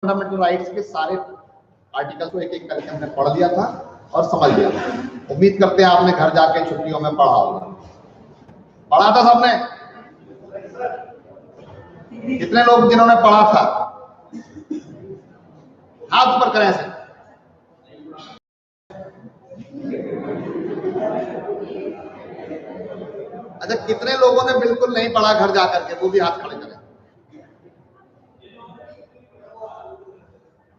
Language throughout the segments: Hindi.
फंडामेंटल राइट्स के सारे आर्टिकल को एक एक करके हमने पढ़ लिया था और समझ लिया। उम्मीद करते हैं आपने घर जाके छुट्टियों में पढ़ा होगा। पढ़ा था सबने? कितने लोग जिन्होंने पढ़ा था हाथ ऊपर करें ऐसे। अच्छा, कितने लोगों ने बिल्कुल नहीं पढ़ा घर जाकर के? वो भी हाथ खड़े करें।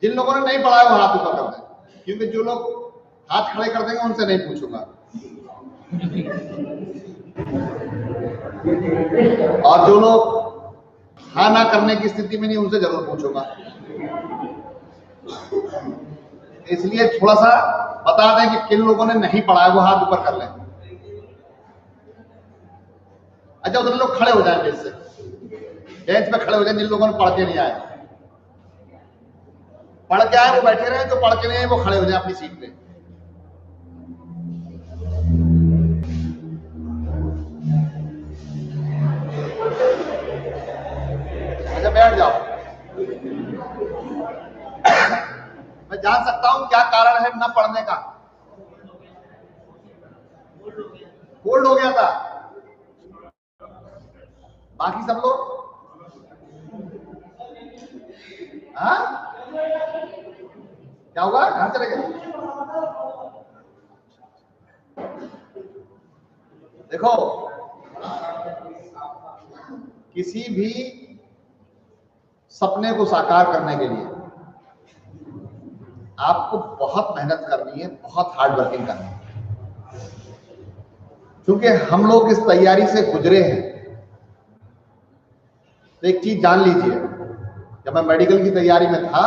जिन लोगों ने नहीं पढ़ा है वो हाथ ऊपर कर दें, क्योंकि जो लोग हाथ खड़े कर देंगे उनसे नहीं पूछूंगा, और जो लोग हाँ ना करने की स्थिति में नहीं उनसे जरूर पूछूंगा। इसलिए थोड़ा सा बता दें कि किन लोगों ने नहीं पढ़ा है वो हाथ ऊपर कर लें। अच्छा, उतने लोग खड़े हो जाए, बेंच से बेंच पे खड़े हो जाए जिन लोगों ने पढ़ के नहीं आए। पढ़ के आए वो बैठे रहे, जो पढ़ के नहीं आए वो खड़े हो जाए अपनी सीट पे। अच्छा, बैठ जाओ। मैं जान सकता हूं क्या कारण है न पढ़ने का? कोल्ड हो गया था। बाकी सब लोग हाँ, क्या हुआ? घर चले गए? देखो, किसी भी सपने को साकार करने के लिए आपको बहुत मेहनत करनी है, बहुत हार्ड वर्किंग करनी है। क्योंकि हम लोग इस तैयारी से गुजरे हैं। तो एक चीज जान लीजिए, जब मैं मेडिकल की तैयारी में था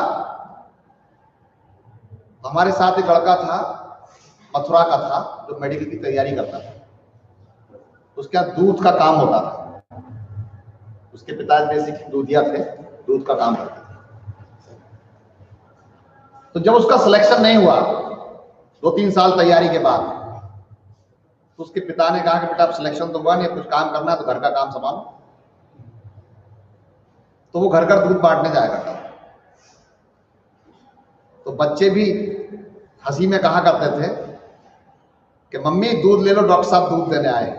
तो हमारे साथ एक लड़का था, मथुरा का था, जो मेडिकल की तैयारी करता था। उसके यहाँ दूध का काम होता था। उसके पिता बेसिक दूधिया थे, दूध का काम करते थे। तो जब उसका सिलेक्शन नहीं हुआ 2-3 साल तैयारी के बाद, तो उसके पिता ने कहा कि बेटा अब सिलेक्शन तो हुआ नहीं, कुछ काम करना है तो घर का काम संभालो। तो वो घर घर दूध बांटने जाया करता था। तो बच्चे भी हंसी में कहा करते थे कि मम्मी दूध ले लो, डॉक्टर साहब दूध देने आए।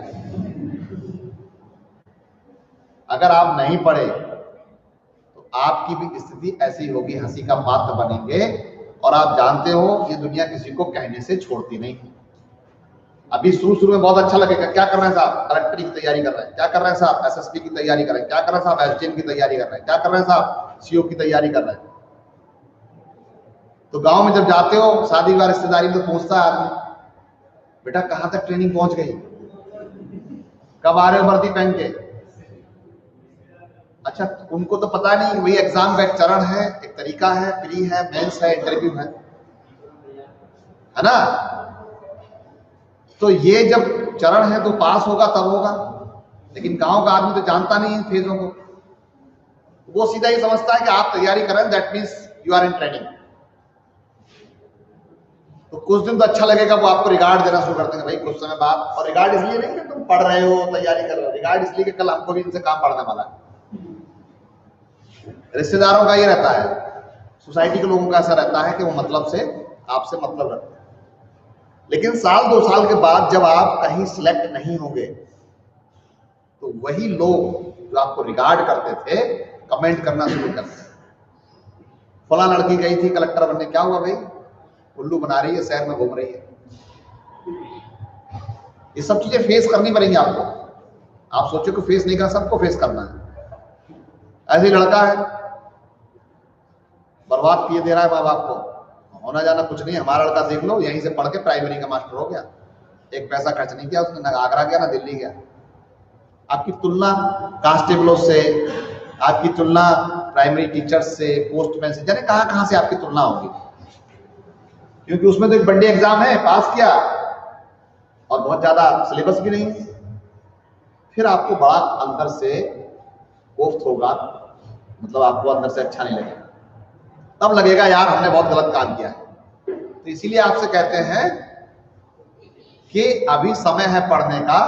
अगर आप नहीं पढ़े तो आपकी भी स्थिति ऐसी होगी, हंसी का पात्र बनेंगे। और आप जानते हो ये दुनिया किसी को कहने से छोड़ती नहीं। अभी शुरू में बहुत अच्छा लगेगा, क्या कर रहे हैं साहब? कलेक्टर की तैयारी कर रहे हैं। क्या कर रहे हैं साहब? एसएसपी की तैयारी कर रहे हैं। क्या कर रहे हैं साहब? एसडीएम की तैयारी कर रहे हैं। क्या कर रहे हैं साहब? सीओ की तैयारी कर रहे हैं। तो गांव में जब जाते हो, शादी विवाह रिश्तेदारी में पूछता है आदमी, बेटा कहां तक ट्रेनिंग पहुंच गई? कब आ रहे हो वर्दी पहन के? अच्छा, उनको तो पता नहीं वही एग्जाम का एक चरण है, एक तरीका है, प्री है, मेंस है, इंटरव्यू है ना? तो ये जब चरण है तो पास होगा तब होगा। लेकिन गांव का आदमी तो जानता नहीं इन फेजों को। वो सीधा ही समझता है कि आप तैयारी कर रहे हैं, that means you are in training. तो कुछ दिन तो अच्छा लगेगा, वो आपको रिगार्ड देना शुरू कर देंगे भाई कुछ समय बाद। और रिगार्ड इसलिए नहीं कि तुम पढ़ रहे हो, तैयारी कर रहे हो, रिगार्ड इसलिए कि कल हमको भी इनसे काम पढ़ने वाला है। रिश्तेदारों का ये रहता है, सोसाइटी के लोगों का ऐसा रहता है कि वो मतलब से आपसे मतलब रखते हैं। लेकिन 1-2 साल के बाद जब आप कहीं सिलेक्ट नहीं होंगे तो वही लोग जो आपको रिगार्ड करते थे कमेंट करना शुरू करते हैं। फला लड़की गई थी कलेक्टर बनने, क्या हुआ भाई? उल्लू बना रही है, शहर में घूम रही है। ये सब चीजें फेस करनी पड़ेंगी आपको। आप सोचो कि फेस नहीं करना, सबको फेस करना है। ऐसे लड़का है, बर्बाद किए दे रहा है माँ बाप को। होना जाना कुछ नहीं, हमारा लड़का देख लो, यहीं से पढ़ के प्राइमरी का मास्टर हो गया। एक पैसा खर्च नहीं किया उसने, ना आगरा गया ना दिल्ली गया। आपकी तुलना कांस्टेबलों से, आपकी तुलना प्राइमरी टीचर्स से, पोस्टमैन से, जाने कहां कहां से आपकी तुलना होगी। क्योंकि उसमें तो एक बड़ी एग्जाम है, पास किया और बहुत ज्यादा सिलेबस भी नहीं। फिर आपको बड़ा अंदर से कोफ्त होगा, मतलब आपको अंदर से अच्छा नहीं लगेगा। तब लगेगा यार हमने बहुत गलत काम किया है। तो इसीलिए आपसे कहते हैं कि अभी समय है पढ़ने का,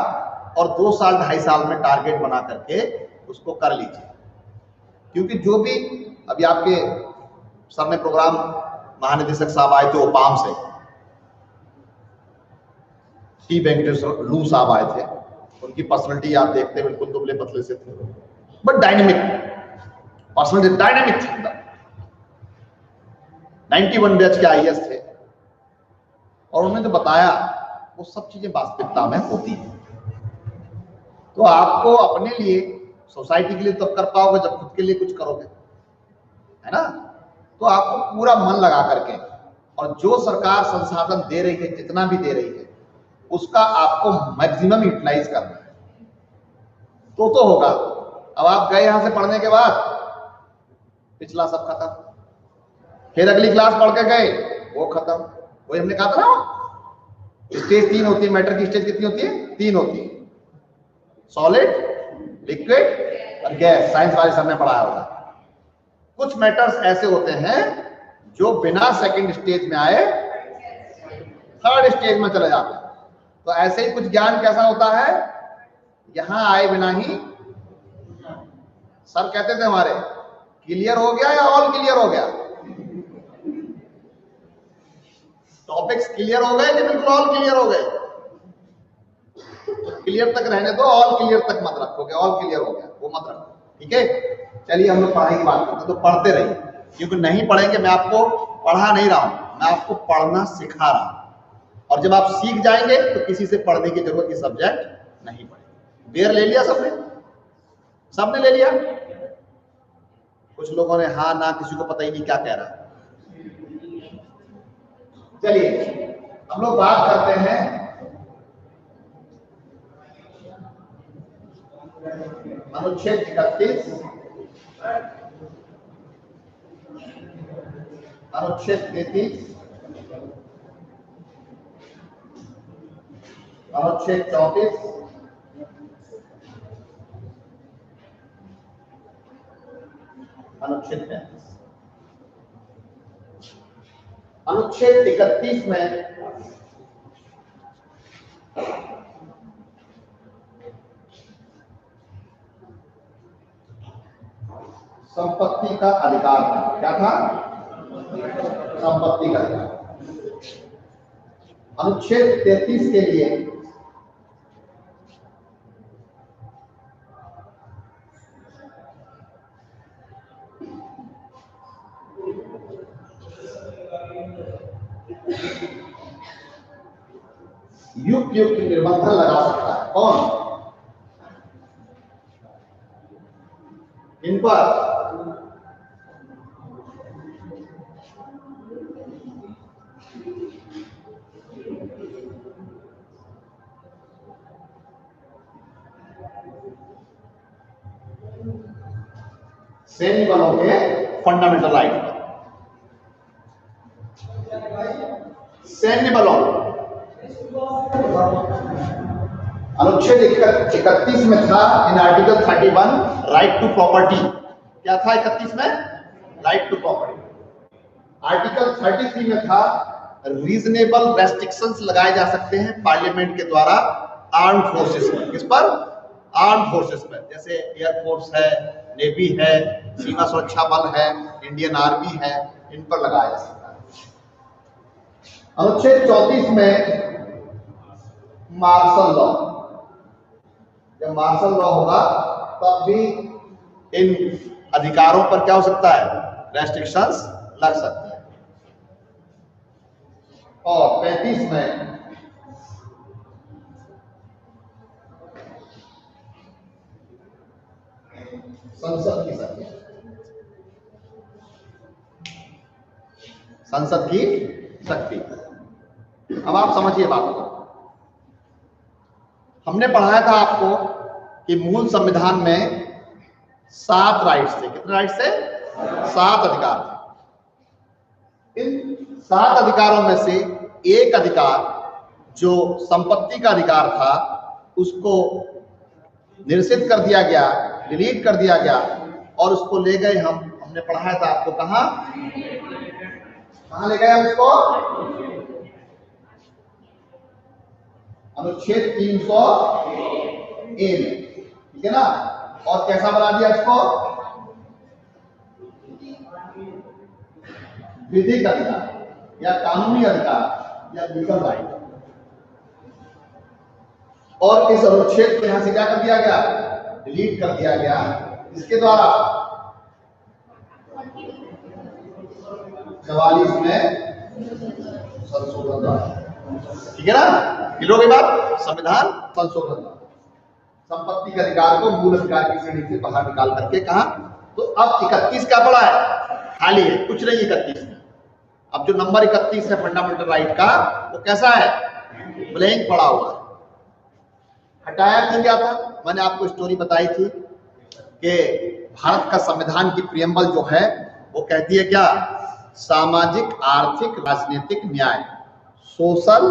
और 2 साल 2.5 साल में टारगेट बना करके उसको कर लीजिए। क्योंकि जो भी अभी आपके सर ने प्रोग्राम, महानिदेशक साहब आए थे ओपाम से, टी वेंकटेश्वर लू साहब आए थे। उनकी पर्सनैलिटी आप देखते हैं, बिल्कुल दुबले पतले से थे, बट डायनेमिक पर्सनैलिटी, डायनेमिक थे। 91 बैच के आईएएस थे और उन्होंने जो बताया वो सब चीजें वास्तविकता में होती है। तो आपको अपने लिए, सोसाइटी के लिए तब कर पाओगे जब खुद के लिए कुछ करोगे, है ना। तो आपको पूरा मन लगा करके, और जो सरकार संसाधन दे रही है, जितना भी दे रही है, उसका आपको मैक्सिमम यूटिलाइज करना है, तो होगा। अब आप गए यहां से पढ़ने के बाद, पिछला सब खत्म, फिर अगली क्लास पढ़ के गए, वो खत्म। वही हमने कहा था ना, स्टेज 3 होती है। मैटर की स्टेज कितनी होती है? 3 होती है, सॉलिड, लिक्विड और गैस। साइंस वाले सर ने पढ़ाया होगा। कुछ मैटर्स ऐसे होते हैं जो बिना सेकंड स्टेज में आए थर्ड स्टेज में चले जाते हैं। तो ऐसे ही कुछ ज्ञान कैसा होता है, यहां आए बिना ही, सर कहते थे हमारे, क्लियर हो गया या ऑल क्लियर हो गया? टॉपिक्स क्लियर हो गए कि बिल्कुल ऑल क्लियर हो गए? क्लियर तक रहने दो, ऑल क्लियर तक मत रखोगे। ऑल क्लियर हो गया वो मत रखो, ठीक है। चलिए हम लोग पढ़ाई की बात करते हैं। तो पढ़ते रहिए, क्योंकि नहीं पढ़ेंगे, मैं आपको पढ़ा नहीं रहा हूं, मैं आपको पढ़ना सिखा रहा हूं। और जब आप सीख जाएंगे तो किसी से पढ़ने की जरूरत, ये सब्जेक्ट नहीं पड़ेगी। बेर ले लिया सबने? सबने ले लिया? कुछ लोगों ने हाँ ना, किसी को पता ही नहीं क्या कह रहा। चलिए हम लोग बात करते हैं अनुच्छेद 31, अनुच्छेद 33, अनुच्छेद 34, अनुच्छेद 35। अनुच्छेद 31 में संपत्ति का अधिकार था। क्या था? संपत्ति का अधिकार। अनुच्छेद 33 के लिए युक्त निर्बंधन लगा सकता है। कौन? इन पर सैन्य बलों के फंडामेंटल राइट। सैन्य बलों, अनुच्छेद 31 में था, in article 31 right to property. क्या था 31 में? Right to property. आर्टिकल 33 में था, रीजनेबल रेस्ट्रिक्शंस लगाए जा सकते हैं पार्लियामेंट के द्वारा आर्म्ड फोर्सेस पर। किस पर? आर्म्ड फोर्सेस पर, जैसे एयरफोर्स है, नेवी है, सीमा सुरक्षा बल है, इंडियन आर्मी है, इन पर लगाया जा सकता है। अनुच्छेद 34 में मार्शल लॉ, जब मार्शल लॉ होगा तब भी इन अधिकारों पर क्या हो सकता है? रेस्ट्रिक्शंस लग सकते हैं। और 35 में संसद की शक्ति, संसद की शक्ति। अब आप समझिए बात को। हमने पढ़ाया था आपको कि मूल संविधान में 7 राइट्स थे। कितने राइट्स थे? 7 अधिकार थे। इन 7 अधिकारों में से एक अधिकार, जो संपत्ति का अधिकार था, उसको निरसित कर दिया गया, डिलीट कर दिया गया, और उसको ले गए हमने पढ़ाया था आपको, कहां ले गए हम उसको? अनुच्छेद 300A में, ठीक है ना। और कैसा बना दिया इसको? विधिक अधिकार या कानूनी अधिकार या लीगल राइट। और इस अनुच्छेद को यहां से क्या कर दिया गया, डिलीट कर दिया गया, इसके द्वारा 44 में संशोधन द्वारा। ठीक है ना, क्लियर हो गई बात। संविधान संशोधन द्वारा संपत्ति के अधिकार को मूल अधिकार की श्रेणी से बाहर निकाल करके कहा। तो अब 31 क्या पड़ा है, खाली है, कुछ नहीं 31 में। अब जो नंबर 31 है फंडामेंटल राइट का, वो कैसा है, ब्लैंक पड़ा हुआ है। हटाया क्यों गया था, मैंने आपको स्टोरी बताई थी कि भारत का संविधान की प्रियम्बल जो है वो कहती है क्या, सामाजिक, आर्थिक, राजनीतिक न्याय, सोशल,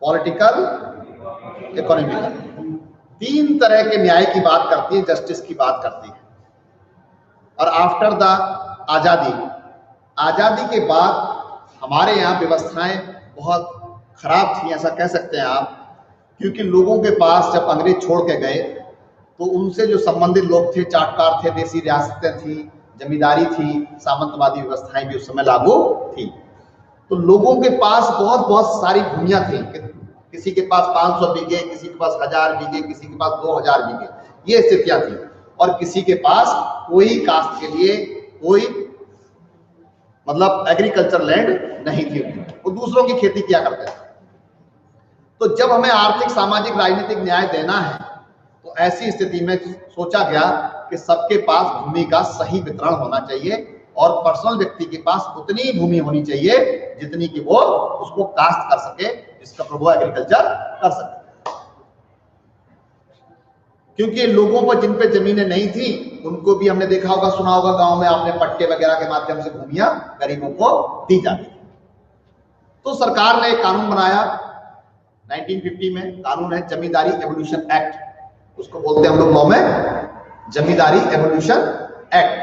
पॉलिटिकल, इकोनॉमिकल, 3 तरह के न्याय की बात करती है, जस्टिस की बात करती है। और आफ्टर द आजादी के बाद हमारे यहाँ व्यवस्थाएं बहुत खराब थी, ऐसा कह सकते हैं आप, क्योंकि लोगों के पास जब अंग्रेज छोड़ के गए तो उनसे जो संबंधित लोग थे, चाटकार थे, देसी रियासतें थी, जमींदारी थी, सामंतवादी व्यवस्थाएं भी उस समय लागू थी। तो लोगों के पास बहुत बहुत सारी भूमियां थी, किसी के पास 500 बीघे, किसी के पास 1000 बीघे, किसी के पास 2000 बीघे, ये स्थितियां थी। और किसी के पास कोई कास्ट के लिए कोई मतलब एग्रीकल्चर लैंड नहीं थी, वो दूसरों की खेती किया करते थे। तो जब हमें आर्थिक, सामाजिक, राजनीतिक न्याय देना है तो ऐसी स्थिति में सोचा गया कि सबके पास भूमि का सही वितरण होना चाहिए और पर्सनल व्यक्ति के पास उतनी भूमि होनी चाहिए जितनी कि वो उसको कास्ट कर सके, जिसका प्रभु एग्रीकल्चर कर सके। क्योंकि लोगों पर जिन पे जमीनें नहीं थी उनको भी हमने देखा होगा, सुना होगा, गांव में आपने पट्टे वगैरह के माध्यम से भूमियां गरीबों को दी जाती थी। तो सरकार ने एक कानून बनाया 1950 में, कानून है जमींदारी एवोल्यूशन एक्ट, उसको बोलते हैं हम लोग लॉ में Zamindari abolition act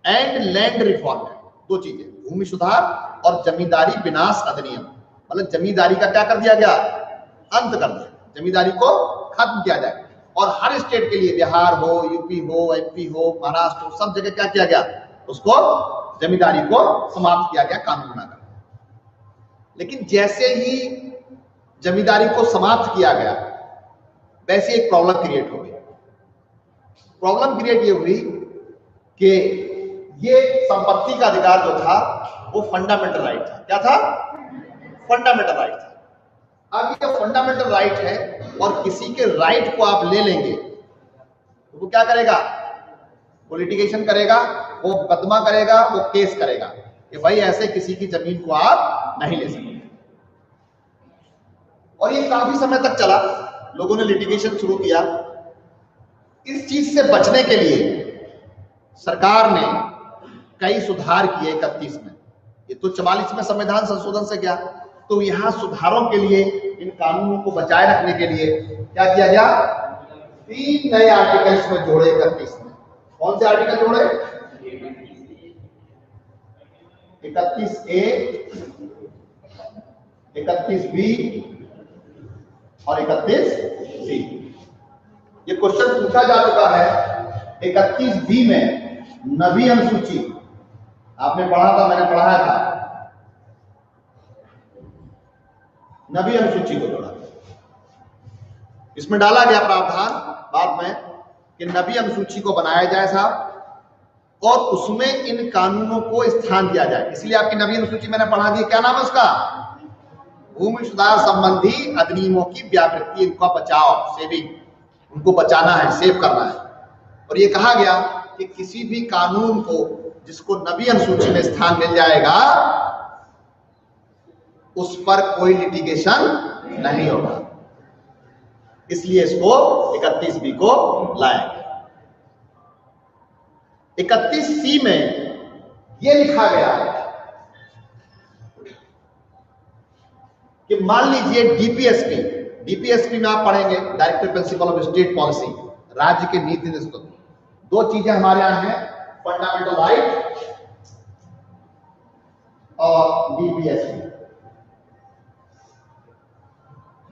and land reform act. 2 चीजें, भूमि सुधार और जमींदारी विनाश अधिनियम। मतलब जमींदारी का क्या कर दिया गया, अंत कर दिया, जमींदारी को खत्म किया जाए। और हर स्टेट के लिए, बिहार हो, यूपी हो, एमपी हो, महाराष्ट्र हो, सब जगह क्या किया गया, उसको जमींदारी को समाप्त किया गया कानून बनाकर। लेकिन जैसे ही जमींदारी को समाप्त किया गया वैसे एक प्रॉब्लम क्रिएट हो गई। प्रॉब्लम क्रिएट ये हुई कि ये संपत्ति का अधिकार जो था वो फंडामेंटल राइट था। क्या था, फंडामेंटल राइट था। अब ये फंडामेंटल राइट है और किसी के राइट को आप ले लेंगे तो वो क्या करेगा, वो लिटिगेशन करेगा, वो मुकदमा करेगा, वो केस करेगा कि भाई ऐसे किसी की जमीन को आप नहीं ले सकते। और ये काफी समय तक चला, लोगों ने लिटिगेशन शुरू किया। इस चीज से बचने के लिए सरकार ने कई सुधार किए 31 में। ये तो 44 में संविधान संशोधन से गया, तो यहां सुधारों के लिए, इन कानूनों को बचाए रखने के लिए क्या किया गया, 3 नए आर्टिकल इसमें जोड़े 31 में। कौन से आर्टिकल जोड़े, 31A, 31B और 31C। ये क्वेश्चन पूछा जा चुका है। 31B में नवी अनुसूची आपने पढ़ा था, मैंने पढ़ाया था, नवी अनुसूची को जोड़ा। इसमें डाला गया प्रावधान बाद में कि नवी अनुसूची को बनाया जाए साहब और उसमें इन कानूनों को स्थान दिया जाए। इसलिए आपकी नवी अनुसूची मैंने पढ़ा दी, क्या नाम है उसका, भूमि सुधार संबंधी अधिनियमों की व्यावृत्ति, इनका बचाव, सेविंग, उनको बचाना है, सेव करना है। और ये कहा गया कि किसी भी कानून को जिसको नवी अनुसूची में स्थान मिल जाएगा उस पर कोई लिटिगेशन नहीं होगा। इसलिए इसको 31B को लाया गया। 31C में यह लिखा गया कि मान लीजिए डीपीएसपी में आप पढ़ेंगे, director principle of state policy, राज्य के नीति निष्पत्ति। 2 चीजें हमारे यहां हैं, फंडामेंटल राइट और डीपीएसपी।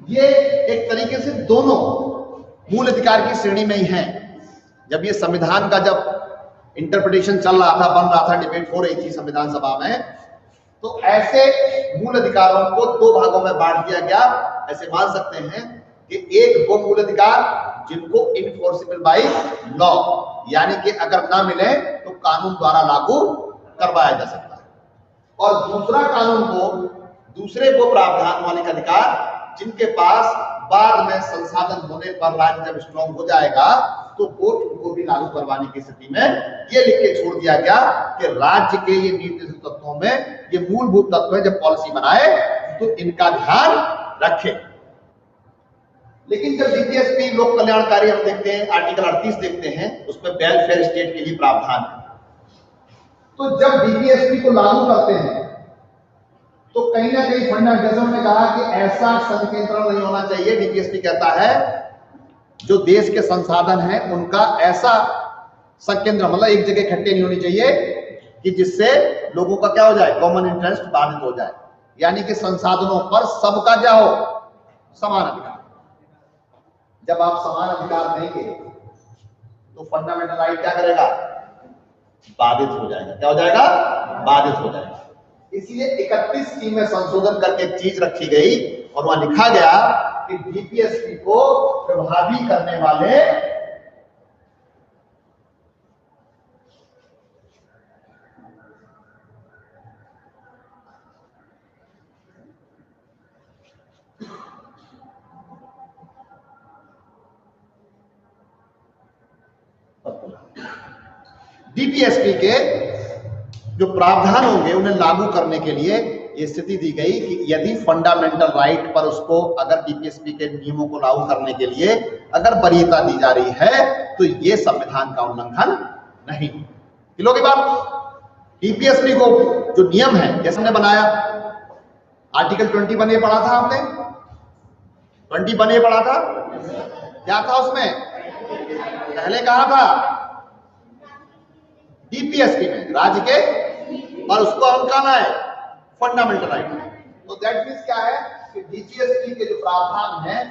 ये एक तरीके से दोनों मूल अधिकार की श्रेणी में ही हैं। जब ये संविधान का जब इंटरप्रिटेशन चल रहा था, बन रहा था, डिबेट हो रही थी संविधान सभा में, तो ऐसे मूल अधिकारों को दो भागों में बांट दिया गया। ऐसे मान सकते हैं कि एक वो मूल अधिकार जिनको इनफोर्सेबल बाय लॉ, यानी कि अगर ना मिले तो कानून द्वारा लागू करवाया जा सकता है, और दूसरा कानून को, दूसरे वो प्रावधान वाले अधिकार जिनके पास बाद में संसाधन होने पर राज्य जब स्ट्रॉन्ग हो जाएगा तो वोट को भी लागू करवाने की स्थिति में ये लिख के छोड़ दिया गया कि राज्य के ये निर्दिष्ट तत्वों में ये मूलभूत तत्व है, जब पॉलिसी बनाए तो इनका ध्यान रखें। लेकिन जब डीपीएसपी लोक कल्याणकारी हम देखते हैं, आर्टिकल 38 देखते हैं, उसमें वेलफेयर स्टेट के लिए प्रावधान है। तो जब डीपीएसपी को लागू करते हैं तो कहीं ना कहीं फंडामेंटलिज्म ने कहा कि ऐसा संकेंद्रण नहीं होना चाहिए। डीपीएसपी कहता है जो देश के संसाधन हैं उनका ऐसा संकेंद्रण, मतलब एक जगह इकट्ठे नहीं होनी चाहिए कि जिससे लोगों का क्या हो जाए, कॉमन इंटरेस्ट बाधित हो जाए, यानी कि संसाधनों पर सबका क्या हो, समान अधिकार। जब आप समान अधिकार देंगे तो फंडामेंटल राइट क्या करेगा, बाधित हो जाएगा। क्या हो जाएगा, बाधित हो जाएगा। इसलिए 31C में संशोधन करके एक चीज रखी गई और वहां लिखा गया कि डीपीएसपी को प्रभावी करने वाले डीपीएसपी के जो प्रावधान होंगे उन्हें लागू करने के लिए ये स्थिति दी गई कि यदि फंडामेंटल राइट पर उसको, अगर डीपीएसपी के नियमों को लागू करने के लिए अगर वरीयता दी जा रही है तो ये संविधान का उल्लंघन नहीं। किलो की बात, डीपीएसपी को जो नियम है जैसे हमने बनाया, आर्टिकल 21 ये पढ़ा था आपने, 21 ये पढ़ा था, क्या था उसमें, पहले कहा था डीपीएसपी में राज्य के, और उसको हम कहना है फंडामेंटल राइट। तो दैट मींस क्या है कि डीपीएसपी के जो प्रावधान हैं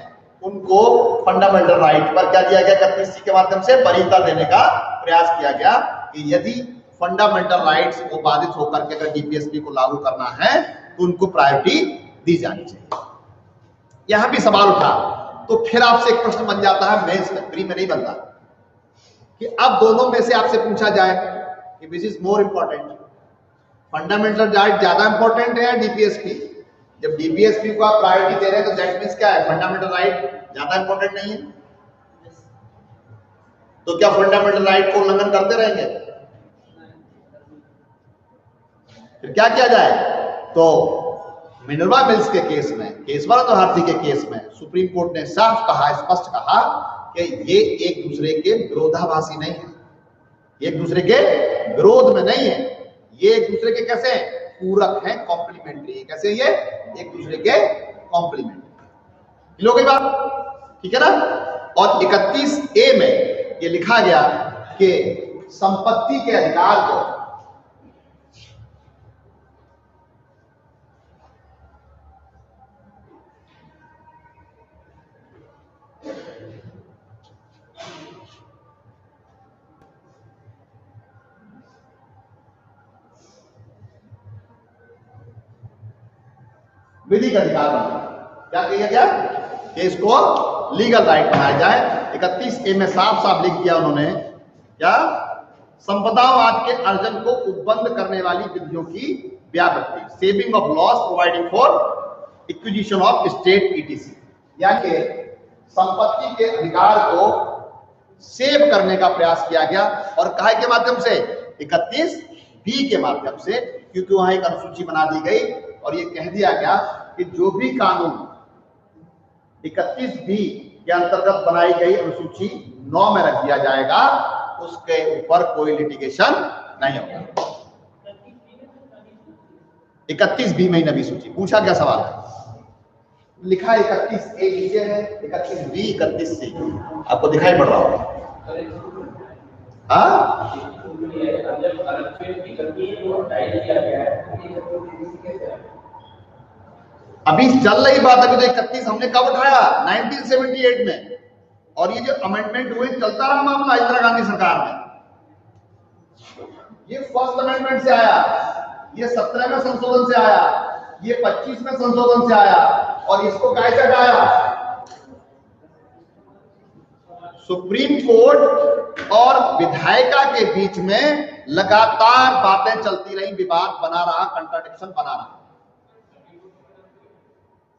उनको फंडामेंटल राइट पर क्या दिया गया, 31C के माध्यम से वरीयता देने का प्रयास किया गया कि यदि फंडामेंटल राइट्स को बाधित होकर के अगर डीपीएसपी को लागू करना है तो उनको प्रायोरिटी दी जानी चाहिए। यहां भी सवाल उठा, तो फिर आपसे एक प्रश्न बन जाता है, मेंस में, प्री में नहीं बनता, कि अब दोनों में से आपसे पूछा जाए कि which is more important, fundamental right ज्यादा इंपॉर्टेंट है या डीपीएसपी? जब डीपीएसपी को आप प्रायोरिटी दे रहे हैं तो दैट मींस क्या है, फंडामेंटल राइट ज्यादा इंपॉर्टेंट नहीं है। तो क्या फंडामेंटल राइट को उल्लंघन करते रहेंगे? फिर क्या किया जाए? तो मिनर्वा मिल्स के केस में, केशवानंद भारती के केस में सुप्रीम कोर्ट ने साफ कहा, स्पष्ट कहा कि ये एक दूसरे के विरोधाभासी नहीं है, एक दूसरे के विरोध में नहीं है, ये एक दूसरे के कैसे पूरक हैं, कॉम्प्लीमेंट्री। कैसे ये एक दूसरे के कॉम्प्लीमेंट्री। लोग बात ठीक है ना। और 31A में ये लिखा गया कि संपत्ति के अधिकार को विधिक अधिकार बनाया। क्या कहा गया कि इसको लीगल राइट बनाया जाए। 31A में साफ साफ लिख दिया उन्होंने, क्या, संपदावाद के अर्जन को उपबंध करने वाली विधियों की व्यापृति, saving of laws providing for acquisition of state ETC, यानी संपत्ति के अधिकार को सेव करने का प्रयास किया गया। और काहे के माध्यम से? 31B के माध्यम से, क्योंकि वहां एक अनुसूची बना दी गई और ये कह दिया गया कि जो भी कानून 31B के अंतर्गत बनाई गई अनुसूची 9 में रख दिया जाएगा, उसके ऊपर कोई लिटिगेशन नहीं होगा। 31B में नवी सूची पूछा गया सवाल है, लिखा 31A नीचे है, 31B 31C आपको दिखाई पड़ रहा होगा। अभी चल रही बात, अभी तो 31 हमने कब उठाया? 1978 में, और ये जो अमेंडमेंट हुए चलता रहा मामला इंदिरा गांधी सरकार में। ये फर्स्ट अमेंडमेंट से आया, ये 17 में संशोधन से आया, ये 25 में संशोधन से आया, और इसको कैसे हटाया? सुप्रीम कोर्ट और विधायिका के बीच में लगातार बातें चलती रही, विवाद बना रहा, कंट्राडिक्शन बना रहा।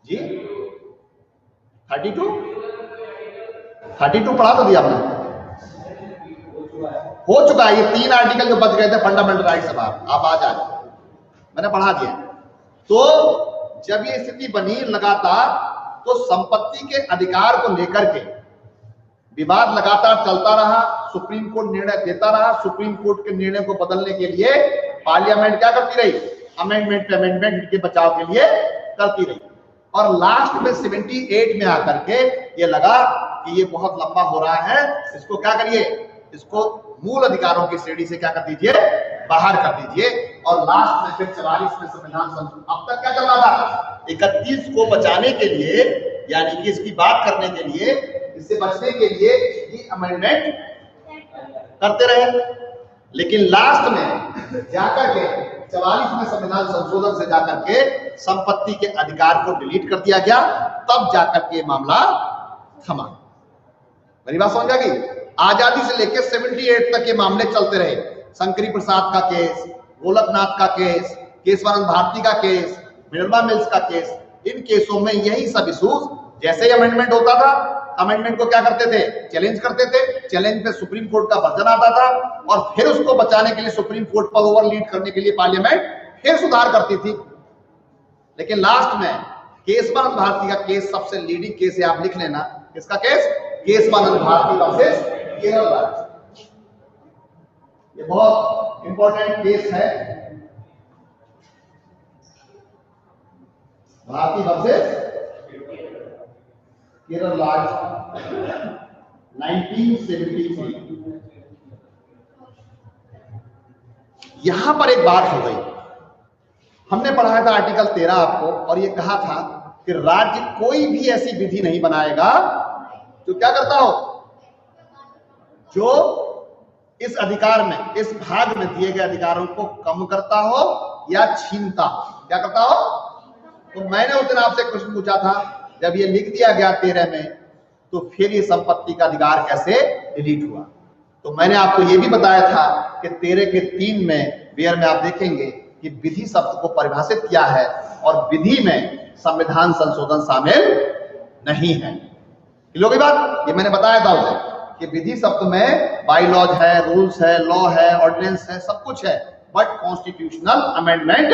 जी 32 पढ़ा तो दिया आपने, हो चुका है। ये 3 आर्टिकल जो बच गए थे फंडामेंटल राइट से बाहर, आप आ जाए, मैंने पढ़ा दिया। तो जब ये स्थिति बनी लगातार, तो संपत्ति के अधिकार को लेकर के विवाद लगातार चलता रहा। सुप्रीम कोर्ट निर्णय देता रहा। सुप्रीम कोर्ट के निर्णय को बदलने के लिए पार्लियामेंट क्या करती रही? अमेंडमेंट पे अमेंडमेंट के बचाव के लिए करती रही। और लास्ट में 78 में आकर के ये लगा कि ये बहुत लंबा हो रहा है, इसको क्या करिए, इसको मूल अधिकारों की श्रेणी से क्या कर दीजिए, बाहर कर दीजिए। और लास्ट में फिर 44 में संविधान संशोधन। अब तक क्या चल रहा था? 31 को बचाने के लिए, यानी कि इसकी बात करने के लिए, इससे बचने के लिए ये अमेंडमेंट करते रहे। लेकिन लास्ट में जाकर के 44 में संविधान संशोधन से जाकर के संपत्ति के अधिकार को डिलीट कर दिया गया, तब जाकर के मामला थमा। मेरी बात समझ आ गई? आजादी से लेकर 78 तक ये मामले चलते रहे। शंकरी प्रसाद का केस, गोलकनाथ का केस, केशवानंद भारती का केस, मिनर्वा मिल्स का केस, इन केसों में यही सब इशूज, जैसे ही अमेंडमेंट होता था, अमेंडमेंट को क्या करते थे? चैलेंज करते थे। चैलेंज पे सुप्रीम कोर्ट का वर्जन आता था, और फिर उसको बचाने के लिए, सुप्रीम कोर्ट पर ओवर लीड करने के लिए पार्लियामेंट फिर सुधार करती थी। लेकिन लास्ट में केशवानंद भारती का केस सबसे लीडिंग केस है, आप लिख लेना। किसका केस? केशवानंद भारती वर्सेस केरल राज्य। ये बहुत इंपॉर्टेंट केस है, भारती वर्सेस केरल राज्य 1973। यहां पर एक बात हो गई। हमने पढ़ाया था आर्टिकल 13 आपको, और ये कहा था कि राज्य कोई भी ऐसी विधि नहीं बनाएगा जो क्या करता हो, जो इस अधिकार में, इस भाग में दिए गए अधिकारों को कम करता हो या छीनता हो। क्या करता हो? तो मैंने उस दिन आपसे क्वेश्चन पूछा था, जब ये लिख दिया गया 13 में, तो फिर ये संपत्ति का अधिकार कैसे डिलीट हुआ? तो मैंने आपको ये भी बताया था कि 13 के 3 में वेयर में आप देखेंगे कि विधि शब्द को परिभाषित किया है, और विधि में संविधान संशोधन शामिल नहीं है। लोग ये बात, ये मैंने बताया था उसे कि विधि शब्द में बाई लॉज है, रूल्स है, लॉ है, ऑर्डिनेंस है, सब कुछ है, बट कॉन्स्टिट्यूशनल अमेंडमेंट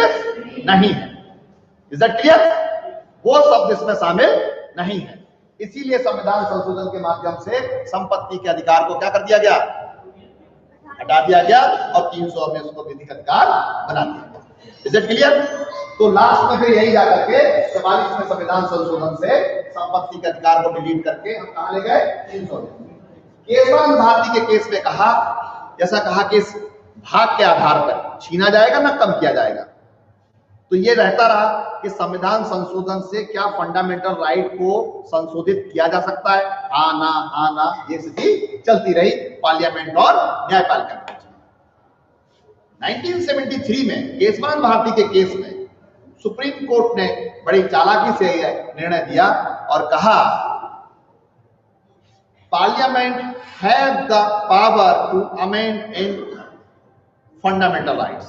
नहीं है। Is that clear? वो शब्द इसमें शामिल नहीं है। इसीलिए संविधान संशोधन के माध्यम से संपत्ति के अधिकार को क्या कर दिया गया? हटा दिया गया, और 300 में उसको विधिक अधिकार बना दिया गया। Is it clear? तो लास्ट में फिर यही जाकर के 44 में संविधान संशोधन से संपत्ति के अधिकार को डिलीट करके हम कहां ले गए? 300 में। केशवानंद भारती के केस में कहा, जैसा कहा कि इस भाग के आधार पर छीना जाएगा ना कम किया जाएगा। तो ये रहता रहा कि संविधान संशोधन से क्या फंडामेंटल राइट को संशोधित किया जा सकता है? आना आना, ये स्थिति चलती रही पार्लियामेंट और न्यायपालिका के बीच में। 1973 में केशवानंद भारती के केस में सुप्रीम कोर्ट ने बड़ी चालाकी से निर्णय दिया और कहा, parliament have the power to amend in fundamental rights,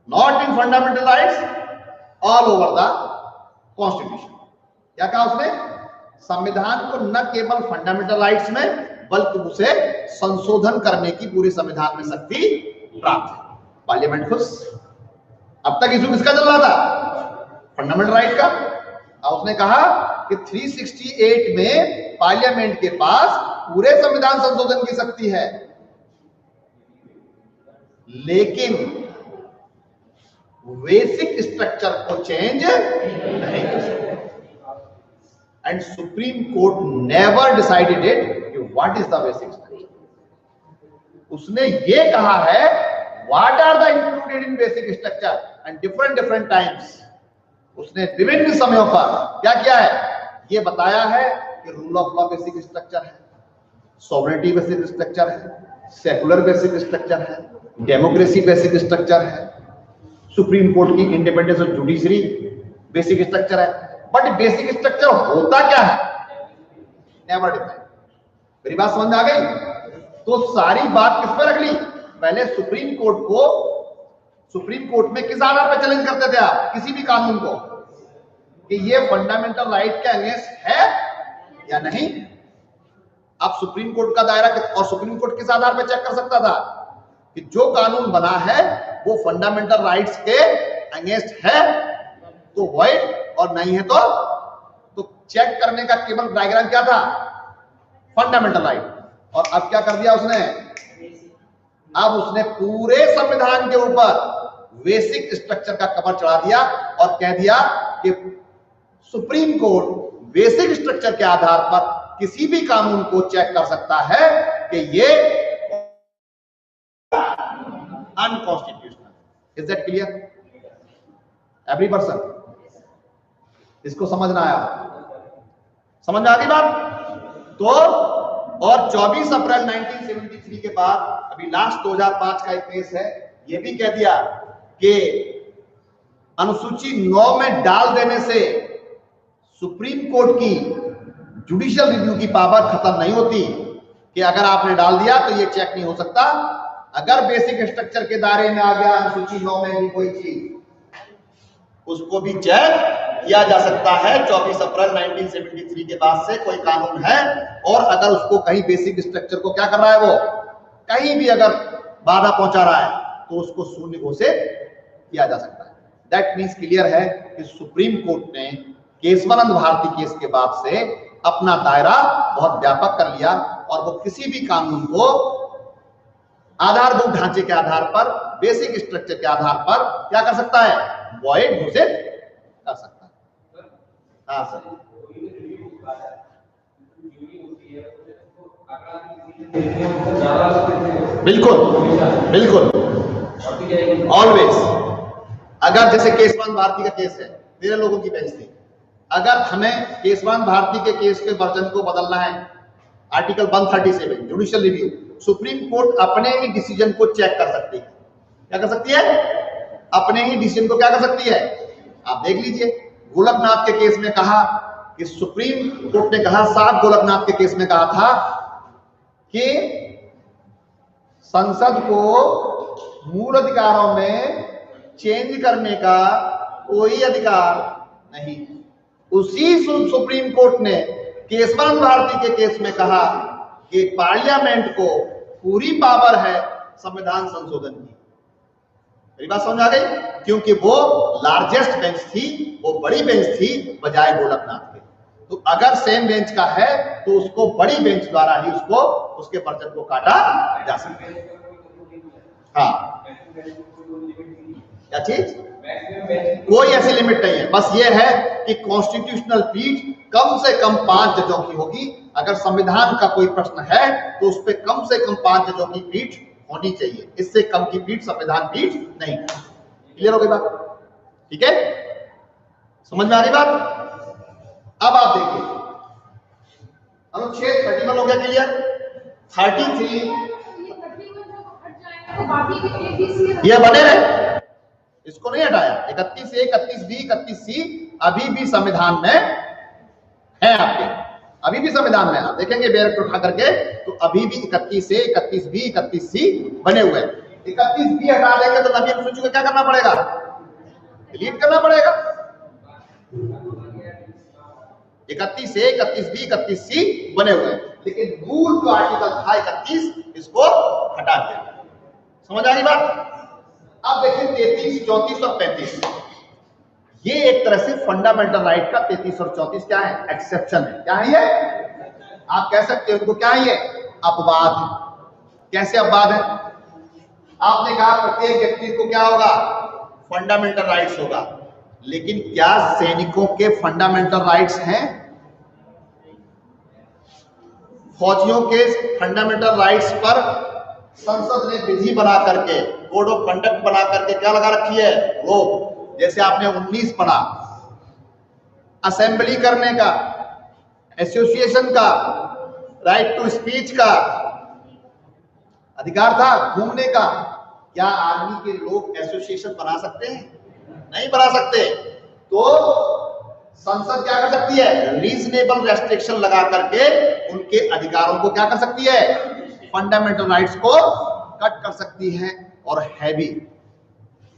not in fundamental rights, all over the constitution. क्या कहा उसने? संविधान को न केवल फंडामेंटल राइट्स में, बल्कि उसे संशोधन करने की पूरे संविधान में शक्ति प्राप्त है। पार्लियामेंट खुश। अब तक इशू किसका चल रहा था? फंडामेंटल राइट का। और उसने कहा कि 368 में पार्लियामेंट के पास पूरे संविधान संशोधन की शक्ति है, लेकिन बेसिक स्ट्रक्चर को चेंज नहीं कर सकते। And Supreme Court never decided it कि what is the basic structure. उसने ये कहा है what are the included in basic structure and different times. उसने विभिन्न समयों पर क्या किया है? ये बताया है कि rule of law basic structure है, सॉवरेनिटी बेसिक स्ट्रक्चर है, सेकुलर बेसिक स्ट्रक्चर है, डेमोक्रेसी बेसिक स्ट्रक्चर है, सुप्रीम कोर्ट की इंडिपेंडेंस और जुडिशरी बेसिक स्ट्रक्चर है। बट बेसिक स्ट्रक्चर होता क्या है? Never define. मेरी बात समझ में आ गई? तो सारी बात किस पर रख ली? पहले सुप्रीम कोर्ट में किस आधार पर चैलेंज करते थे आप किसी भी कानून को कि ये फंडामेंटल राइट के अगेंस्ट है या नहीं? आप सुप्रीम कोर्ट का दायरा, और सुप्रीम कोर्ट किस आधार पर चेक कर सकता था कि जो कानून बना है वो फंडामेंटल राइट्स के अगेंस्ट है तो वॉइड, और नहीं है तो चेक करने का केवल डायग्राम क्या था? Fundamental right. और अब क्या कर दिया उसने? अब उसने पूरे संविधान के ऊपर बेसिक स्ट्रक्चर का कवर चढ़ा दिया और कह दिया कि सुप्रीम कोर्ट बेसिक स्ट्रक्चर के आधार पर किसी भी कानून को चेक कर सकता है कि ये unconstitutional. Is that clear every person? इसको समझना आया? समझ में आ गई बात? तो और 24 अप्रैल 1973 के बाद अभी लास्ट 2005 का एक केस है, ये भी कह दिया कि अनुसूची 9 में डाल देने से सुप्रीम कोर्ट की जुडिशियल रिव्यू की पावर खत्म नहीं होती, कि अगर आपने डाल दिया तो ये चेक नहीं हो सकता। अगर बेसिक स्ट्रक्चर के दायरे में आ गया अनुसूची 9 में भी कोई चीज, उसको भी चेक किया जा सकता है। 24 अप्रैल 1973 के बाद से कोई कानून है और अगर उसको कहीं बेसिक स्ट्रक्चर को क्या कर रहा है, वो कहीं भी अगर बाधा पहुंचा रहा है तो उसको शून्य घोषित किया जा सकता है। दैट मीन्स क्लियर है कि सुप्रीम कोर्ट ने केशवानंद भारती केस के बाद से अपना दायरा बहुत व्यापक कर लिया और वो किसी भी कानून को आधारभूत ढांचे के आधार पर, बेसिक स्ट्रक्चर के आधार पर क्या कर सकता है? वॉइड घोषित कर सकता है। हाँ सर, बिल्कुल बिल्कुल, ऑलवेज। अगर जैसे केशवानंद भारती का केस है, 13 लोगों की बेंच थी, अगर हमें केशवानंद भारती के केस के वर्जन को बदलना है, article 137 judicial review, supreme court अपने ही डिसीजन को चेक कर सकती है। क्या कर सकती है? अपने ही डिसीजन को क्या कर सकती है? आप देख लीजिए, गोलकनाथ के केस में कहा कि सुप्रीम कोर्ट ने कहा, साहब गोलकनाथ के केस में कहा था कि संसद को मूल अधिकारों में चेंज करने का कोई अधिकार नहीं। उसी सुप्रीम कोर्ट ने केशवानंद भारती के केस में कहा कि पार्लियामेंट को पूरी पावर है संविधान संशोधन की। मेरी बात समझ आ गई? क्योंकि वो लार्जेस्ट बेंच थी, वो बड़ी बेंच थी बजाय गोलकनाथ के। तो अगर सेम बेंच का है तो उसको बड़ी बेंच द्वारा ही उसको उसके वर्जन को काटा जा सकता है। हाँ, क्या चीज? कोई ऐसी लिमिट नहीं है, बस ये है कि कॉन्स्टिट्यूशनल पीठ कम से कम 5 जजों की होगी। अगर संविधान का कोई प्रश्न है तो उस पर कम से कम 5 जजों की पीठ होनी चाहिए, इससे कम की पीठ संविधान पीठ नहीं। क्लियर हो गई बात? ठीक है, समझ में आ रही बात? अब आप देखिए, अनुच्छेद 31 हो गया क्लियर। 33 ये बने रहे, इसको नहीं हटाया। 31A, 31B, 31C अभी भी संविधान में है आपके, अभी भी संविधान में। आप देखेंगे बैरक उठा करके तो अभी भी 31A, 31B, 31C बने हुए हैं। 31B हटा देंगे तो नवी अनुसूची को क्या करना पड़ेगा? डिलीट करना पड़ेगा। 31A, 31B, 31C बने हुए हैं, लेकिन मूल जो आर्टिकल था 31, इसको हटा दिया। समझ आ रही बात? अब देखिए 33, 34 और 35, ये एक तरह से फंडामेंटल राइट का 33 और 34 क्या है? एक्सेप्शन है। क्या है ये? आप कह सकते हो उनको क्या है? ये अपवाद है। कैसे अपवाद है? आपने कहा प्रत्येक व्यक्ति को क्या होगा? फंडामेंटल राइट्स होगा, लेकिन क्या सैनिकों के फंडामेंटल राइट्स हैं? फौजियों के फंडामेंटल राइट्स पर संसद ने विधि बना करके, कोड ऑफ कंडक्ट बना करके क्या लगा रखी है? रोक। जैसे आपने 19 पढ़ा, असेंबली करने का, एसोसिएशन का, राइट टू स्पीच का अधिकार था, घूमने का, क्या आर्मी के लोग एसोसिएशन बना सकते हैं? नहीं बना सकते। तो संसद क्या कर सकती है? रीजनेबल रेस्ट्रिक्शन लगा करके उनके अधिकारों को क्या कर सकती है? फंडामेंटल राइट्स को कट कर सकती है। और have a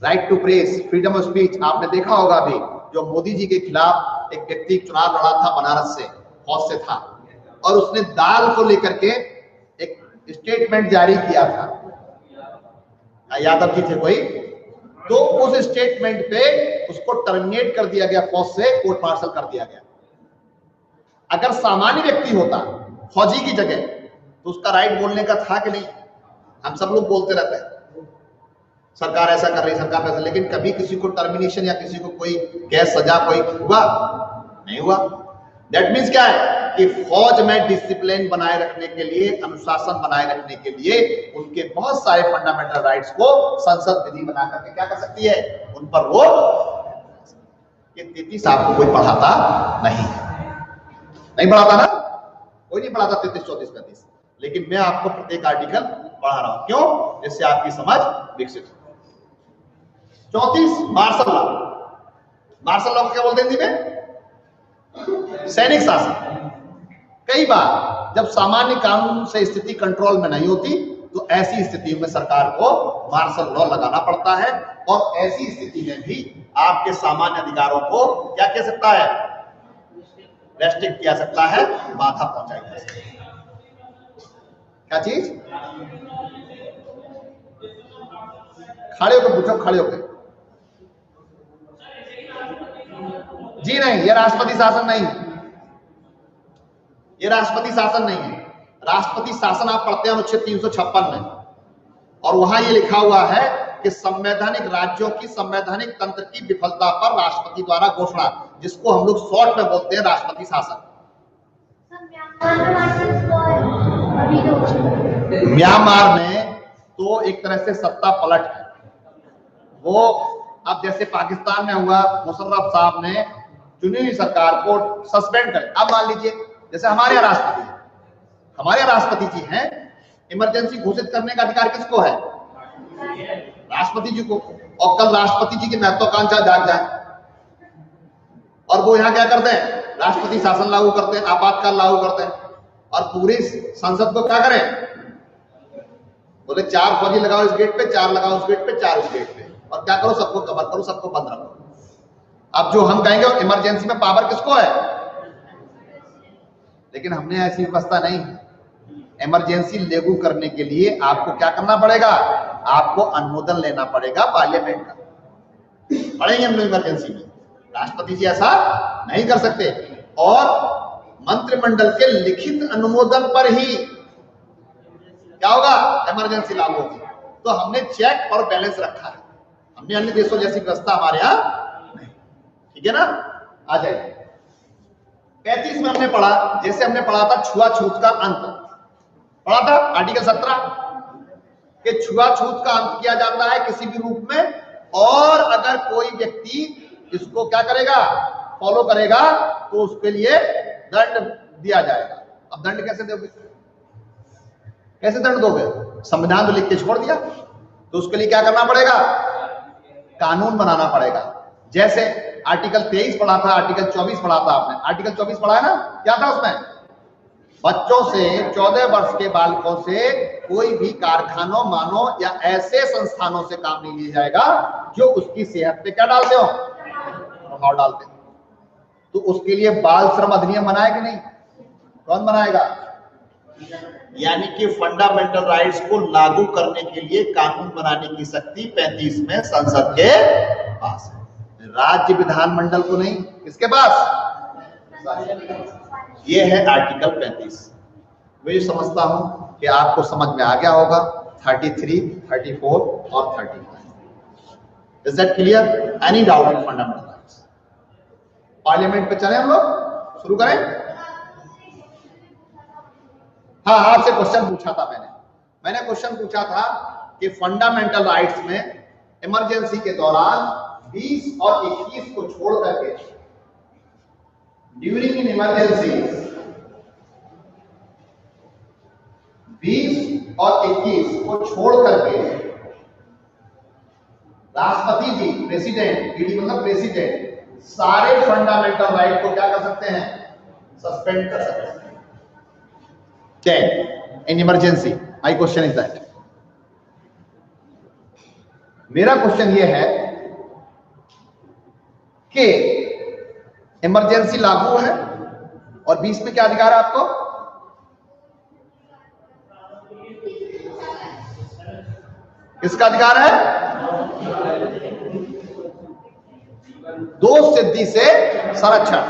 right to press, freedom of speech, आपने देखा होगा अभी जो मोदी जी के खिलाफ एक व्यक्ति चुनाव लड़ा था बनारस से, फौज से था, और उसने दाल को लेकर के एक स्टेटमेंट जारी किया था, यादव जी थे कोई, तो उस स्टेटमेंट पे उसको टर्मिनेट कर दिया गया, फौज से कोर्ट मार्शल कर दिया गया। अगर सामान्य व्यक्ति होता फौजी की जगह तो उसका राइट बोलने का था कि नहीं? हम सब लोग बोलते रहते हैं सरकार ऐसा कर रही, सरकार ऐसा, लेकिन कभी किसी को टर्मिनेशन या किसी को कोई कैद सजा कोई हुआ नहीं हुआ। दैट मीन्स क्या है कि फौज में डिसिप्लिन बनाए रखने के लिए, अनुशासन बनाए रखने के लिए उनके बहुत सारे फंडामेंटल राइट्स को संसद विधि बना करके क्या कर सकती है? उन पर रोक। ये 33 आपको कोई पढ़ाता नहीं पढ़ाता ना, कोई नहीं पढ़ाता 33, 34, 35, लेकिन मैं आपको प्रत्येक आर्टिकल पढ़ा रहा हूं। क्यों? जिससे आपकी समझ विकसित हो। 34 मार्शल लॉ। मार्शल लॉ को क्या बोलते हैं हिंदी में? सैनिक शासन। कई बार जब सामान्य कानून से स्थिति कंट्रोल में नहीं होती तो ऐसी स्थिति में सरकार को मार्शल लॉ लगाना पड़ता है, और ऐसी स्थिति में भी आपके सामान्य अधिकारों को क्या कह सकता है? रेस्ट्रिक्ट किया सकता है, बाधा पहुंचाई जा सकती है। क्या चीज? खड़े होकर पूछो, खड़े होकर। जी नहीं, ये राष्ट्रपति शासन नहीं है, ये राष्ट्रपति शासन नहीं है। राष्ट्रपति शासन आप पढ़ते हैं अनुच्छेद 356 में, और वहां ये लिखा हुआ है कि संवैधानिक राज्यों की संवैधानिक तंत्र की विफलता पर राष्ट्रपति द्वारा घोषणा, जिसको हम लोग शॉर्ट में बोलते हैं राष्ट्रपति शासन। म्यांमार में तो एक तरह से सत्ता पलट है। वो अब जैसे पाकिस्तान में हुआ, मुशर्रफ साहब ने चुनी हुई सरकार को सस्पेंड कर, अब मान लीजिए जैसे हमारे हमारे राष्ट्रपति जी हैं, इमरजेंसी घोषित करने का अधिकार किसको है? राष्ट्रपति जी को। और कल राष्ट्रपति जी की महत्वाकांक्षा जाग जाए और वो यहाँ क्या करते हैं? राष्ट्रपति शासन लागू करते हैं, आपातकाल लागू करते हैं, और पूरी संसद को क्या करें? बोले 4 फौजी लगाओ इस गेट पे, 4 लगाओ उस गेट पे, 4 उस गेट पे, और क्या करो? सबको कवर करो, सबको बंद रखो। अब जो हम कहेंगे इमरजेंसी में पावर किसको है? लेकिन हमने ऐसी व्यवस्था नहीं। इमरजेंसी लागू करने के लिए आपको क्या करना पड़ेगा? आपको अनुमोदन लेना पड़ेगा पार्लियामेंट का। पढ़ेंगे हम इमरजेंसी में, राष्ट्रपति जी ऐसा नहीं कर सकते, और मंत्रिमंडल के लिखित अनुमोदन पर ही क्या होगा? इमरजेंसी लागू होगी। तो हमने चेक और बैलेंस रखा है, हमने अन्य देशों जैसी व्यवस्था हमारे यहां नहीं। ठीक है ना? आ जाइए 35 में हमने पढ़ा, जैसे हमने पढ़ा था छुआछूत का अंत, पढ़ा था आर्टिकल 17 कि छुआछूत का अंत किया जाता है किसी भी रूप में, और अगर कोई व्यक्ति इसको क्या करेगा? फॉलो करेगा तो उसके लिए दंड दिया जाएगा। अब दंड कैसे दोगे? कैसे दंड दोगे? संविधान तो लिख के छोड़ दिया, तो उसके लिए क्या करना पड़ेगा? कानून बनाना पड़ेगा। जैसे आर्टिकल 23 पढ़ा था, आर्टिकल 24 पढ़ा था आपने। आर्टिकल 24 पढ़ा है ना? क्या था उसमें? बच्चों से 14 वर्ष के बालकों से कोई भी कारखानों, मानो या ऐसे संस्थानों से काम नहीं लिया जाएगा जो उसकी सेहत पे क्या डालते हो? प्रभाव डालते हो। तो उसके लिए बाल श्रम अधिनियम बनाए कि नहीं? कौन बनाएगा? यानी कि फंडामेंटल राइट्स को लागू करने के लिए कानून बनाने की शक्ति 35 में संसद के पास है, राज्य विधानमंडल को नहीं। किसके पास? ये है आर्टिकल 35। मैं समझता हूं कि आपको समझ में आ गया होगा 33, 34 और 35। Is that clear? Any doubt in fundamental rights? Parliament पे चले हम लोग, शुरू करें। हाँ, आपसे क्वेश्चन पूछा था मैंने क्वेश्चन पूछा था कि फंडामेंटल राइट्स में इमरजेंसी के दौरान 20 और 21 को छोड़ करके, ड्यूरिंग इन इमरजेंसी 20 और 21 को छोड़ करके राष्ट्रपति जी, प्रेसिडेंट, पीडी मतलब प्रेसिडेंट, सारे फंडामेंटल राइट को क्या कर सकते हैं? सस्पेंड कर सकते हैं। Then, in emergency, my question is that, मेरा क्वेश्चन ये है कि इमरजेंसी लागू है और बीच में क्या अधिकार है आपको? किसका अधिकार है? दोष सिद्धि से संरक्षण,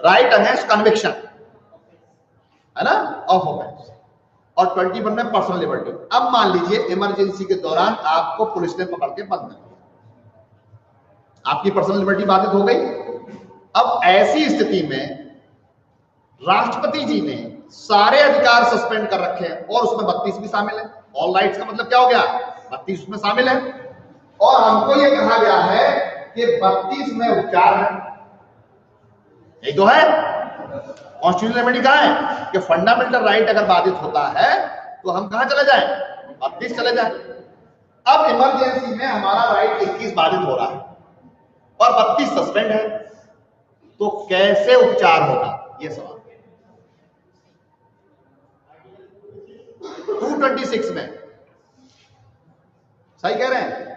राइट अगेंस्ट कन्विक्शन, है ना, ऑफ ऑफेंस, और 21 में पर्सनल लिबर्टी। अब मान लीजिए इमरजेंसी के दौरान आपको पुलिस ने पकड़ के बंद कर दिया, आपकी पर्सनल लिबर्टी बाधित हो गई। अब ऐसी स्थिति में राष्ट्रपति जी ने सारे अधिकार सस्पेंड कर रखे हैं और उसमें 32 भी शामिल है। ऑल राइट्स का मतलब क्या हो गया? 32 उसमें शामिल है। और हमको यह कहा गया है कि 32 में उपचार है, यही तो है। कॉन्स्टिट्यूशनल रेमेडी कहां है कि फंडामेंटल राइट अगर बाधित होता है तो हम कहां चले जाएं? 32 चले जाएं। अब इमरजेंसी में हमारा राइट 21 बाधित हो रहा है और 32 सस्पेंड है, तो कैसे उपचार होगा, ये सवाल। 226 में सही कह रहे हैं।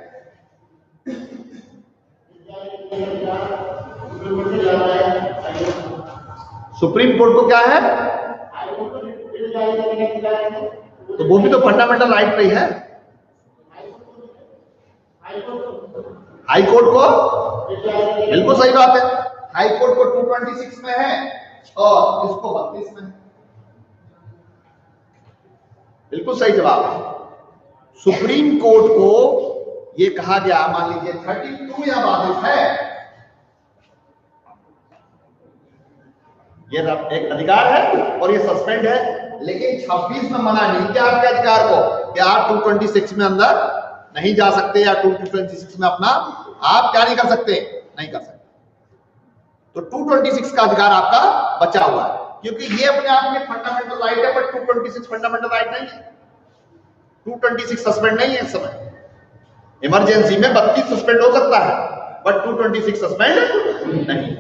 सुप्रीम कोर्ट को क्या है, तो वो भी तो फंडामेंटल राइट पे ही है। हाई कोर्ट को, बिल्कुल सही बात है, हाई कोर्ट को 226 में है और इसको 32 में है। बिल्कुल सही जवाब है। सुप्रीम कोर्ट को यह कहा गया, मान लीजिए 32 या बाधित है, ये एक अधिकार है और ये सस्पेंड है, लेकिन 26 में मना नहीं किया आपके अधिकार को कि आप 226 में अंदर नहीं जा सकते या 226 में अपना आप क्या नहीं कर सकते, नहीं कर सकते। तो 226 का अधिकार आपका बचा हुआ है, क्योंकि ये अपने आप में फंडामेंटल राइट है, बट 226 फंडामेंटल राइट नहीं है। 226 सस्पेंड नहीं है इस समय। इमरजेंसी में 32 सस्पेंड हो सकता है, बट 226 सस्पेंड नहीं।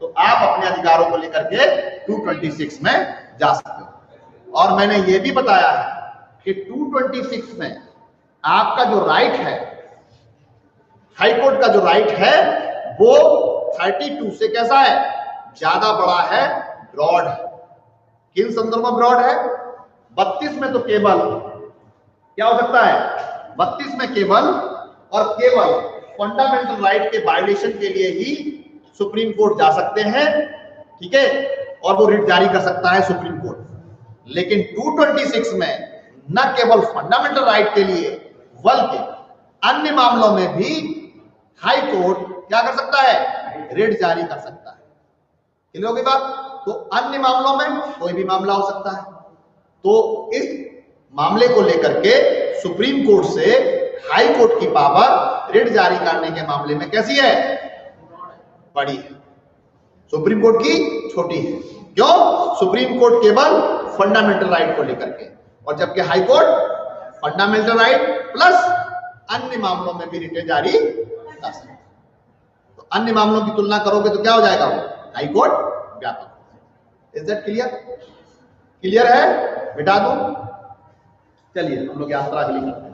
तो आप अपने अधिकारों को लेकर के 226 में जा सकते हो। और मैंने ये भी बताया है कि 226 में आपका जो राइट है, हाई कोर्ट का जो राइट है, वो 32 से कैसा है, ज्यादा बड़ा है, ब्रॉड है। किन संदर्भ में ब्रॉड है? 32 में तो केवल क्या हो सकता है, 32 में केवल और केवल फंडामेंटल राइट के वायलेशन के लिए ही सुप्रीम कोर्ट जा सकते हैं, ठीक है, और वो रिट जारी कर सकता है सुप्रीम कोर्ट। लेकिन 226 में न केवल फंडामेंटल राइट के लिए बल्कि अन्य मामलों में भी हाई कोर्ट क्या कर सकता है, रिट जारी कर सकता है। क्लियर होगी बात? तो अन्य मामलों में कोई भी मामला हो सकता है। तो इस मामले को लेकर के सुप्रीम कोर्ट से हाई कोर्ट की पावर रिट जारी करने के मामले में कैसी है, बड़ी है। सुप्रीम कोर्ट की छोटी है। क्यों? सुप्रीम कोर्ट केवल फंडामेंटल राइट को लेकर के, और जबकि high court fundamental right plus अन्य मामलों में भी रिट जारी कर सकता है। तो अन्य मामलों की तुलना करोगे तो क्या हो जाएगा, वो हाई कोर्ट व्यापक। Is that clear? क्लियर है? मिटा दो। चलिए हम लोग यात्रा अगली करते हैं।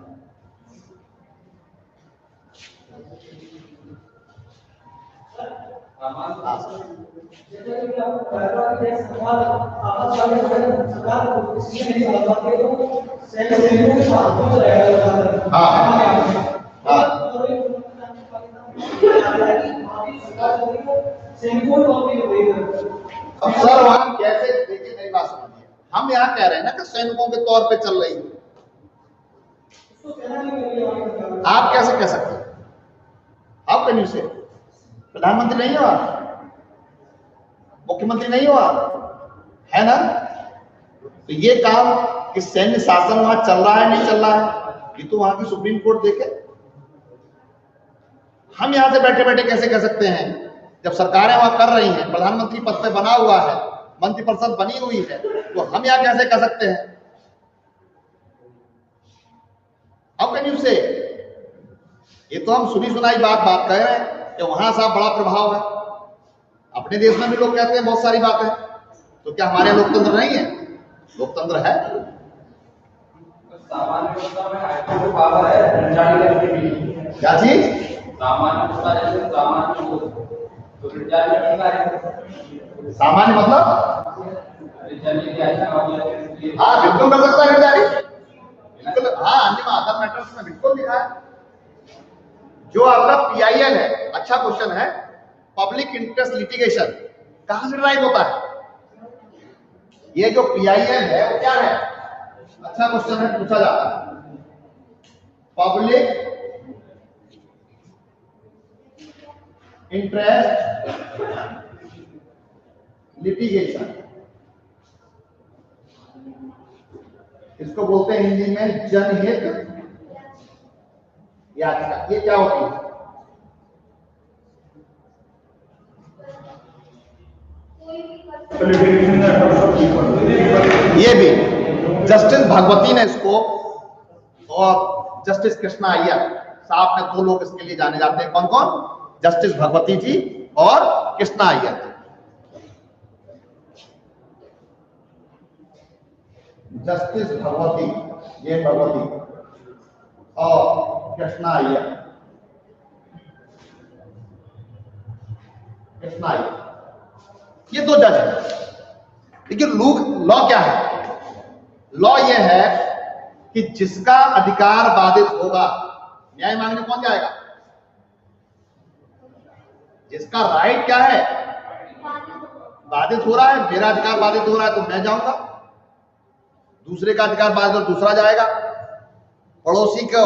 अब सर वहां कैसे, देखिए मेरी बात सुनिए, हम यहाँ कह रहे हैं ना कि सैनिकों के तौर पे चल रही है, आप कैसे कह सकते हैं? आप कैन यू से प्रधानमंत्री नहीं हो आप, मुख्यमंत्री नहीं हो आप, है ना? तो ये काम कि सैन्य शासन वहां चल रहा है नहीं चल रहा है, ये तो वहां की सुप्रीम कोर्ट देखे। हम यहां से बैठे बैठे कैसे कह सकते हैं, जब सरकारें वहां कर रही हैं, प्रधानमंत्री पद पे बना हुआ है, मंत्रिपरिषद बनी हुई है, तो हम यहां कैसे कह सकते हैं? हाउ कैन यू से? ये तो हम सुनी सुनाई बात कह रहे हैं कि वहां साहब बड़ा प्रभाव है। अपने देश में भी लोग कहते हैं बहुत सारी बातें, तो क्या हमारे लोकतंत्र नहीं है? लोकतंत्र है। क्या चीज? सामान्य मतलब? हाँ बिल्कुल कर सकता है जारी, बिल्कुल। हाँ अन्य अदर मैटर्स में बिल्कुल लिखा है। जो आपका PIL है, अच्छा क्वेश्चन है, पब्लिक इंटरेस्ट लिटिगेशन कहां से ड्राइव होता है? ये जो PIL है वो क्या है? अच्छा क्वेश्चन है, पूछा जाता है। पब्लिक इंटरेस्ट लिटिगेशन, इसको बोलते हैं हिंदी में जनहित याचिका। ये क्या होती है? ये भी जस्टिस भगवती ने इसको और जस्टिस कृष्णा अय्यर साहब ने, 2 लोग इसके लिए जाने जाते हैं। कौन कौन? जस्टिस भगवती जी और कृष्णा अय्यर। जस्टिस भगवती, ये भगवती, और कृष्णा अय्यर, कृष्णा अय्यर, ये 2 जज हैं। लेकिन लॉ क्या है? लॉ ये है कि जिसका अधिकार बाधित होगा, न्याय मांगने कौन जाएगा? जिसका राइट क्या है? बाधित हो रहा है। मेरा अधिकार बाधित हो रहा है तो मैं जाऊंगा, दूसरे का अधिकार बाधित हो दूसरा जाएगा। पड़ोसी को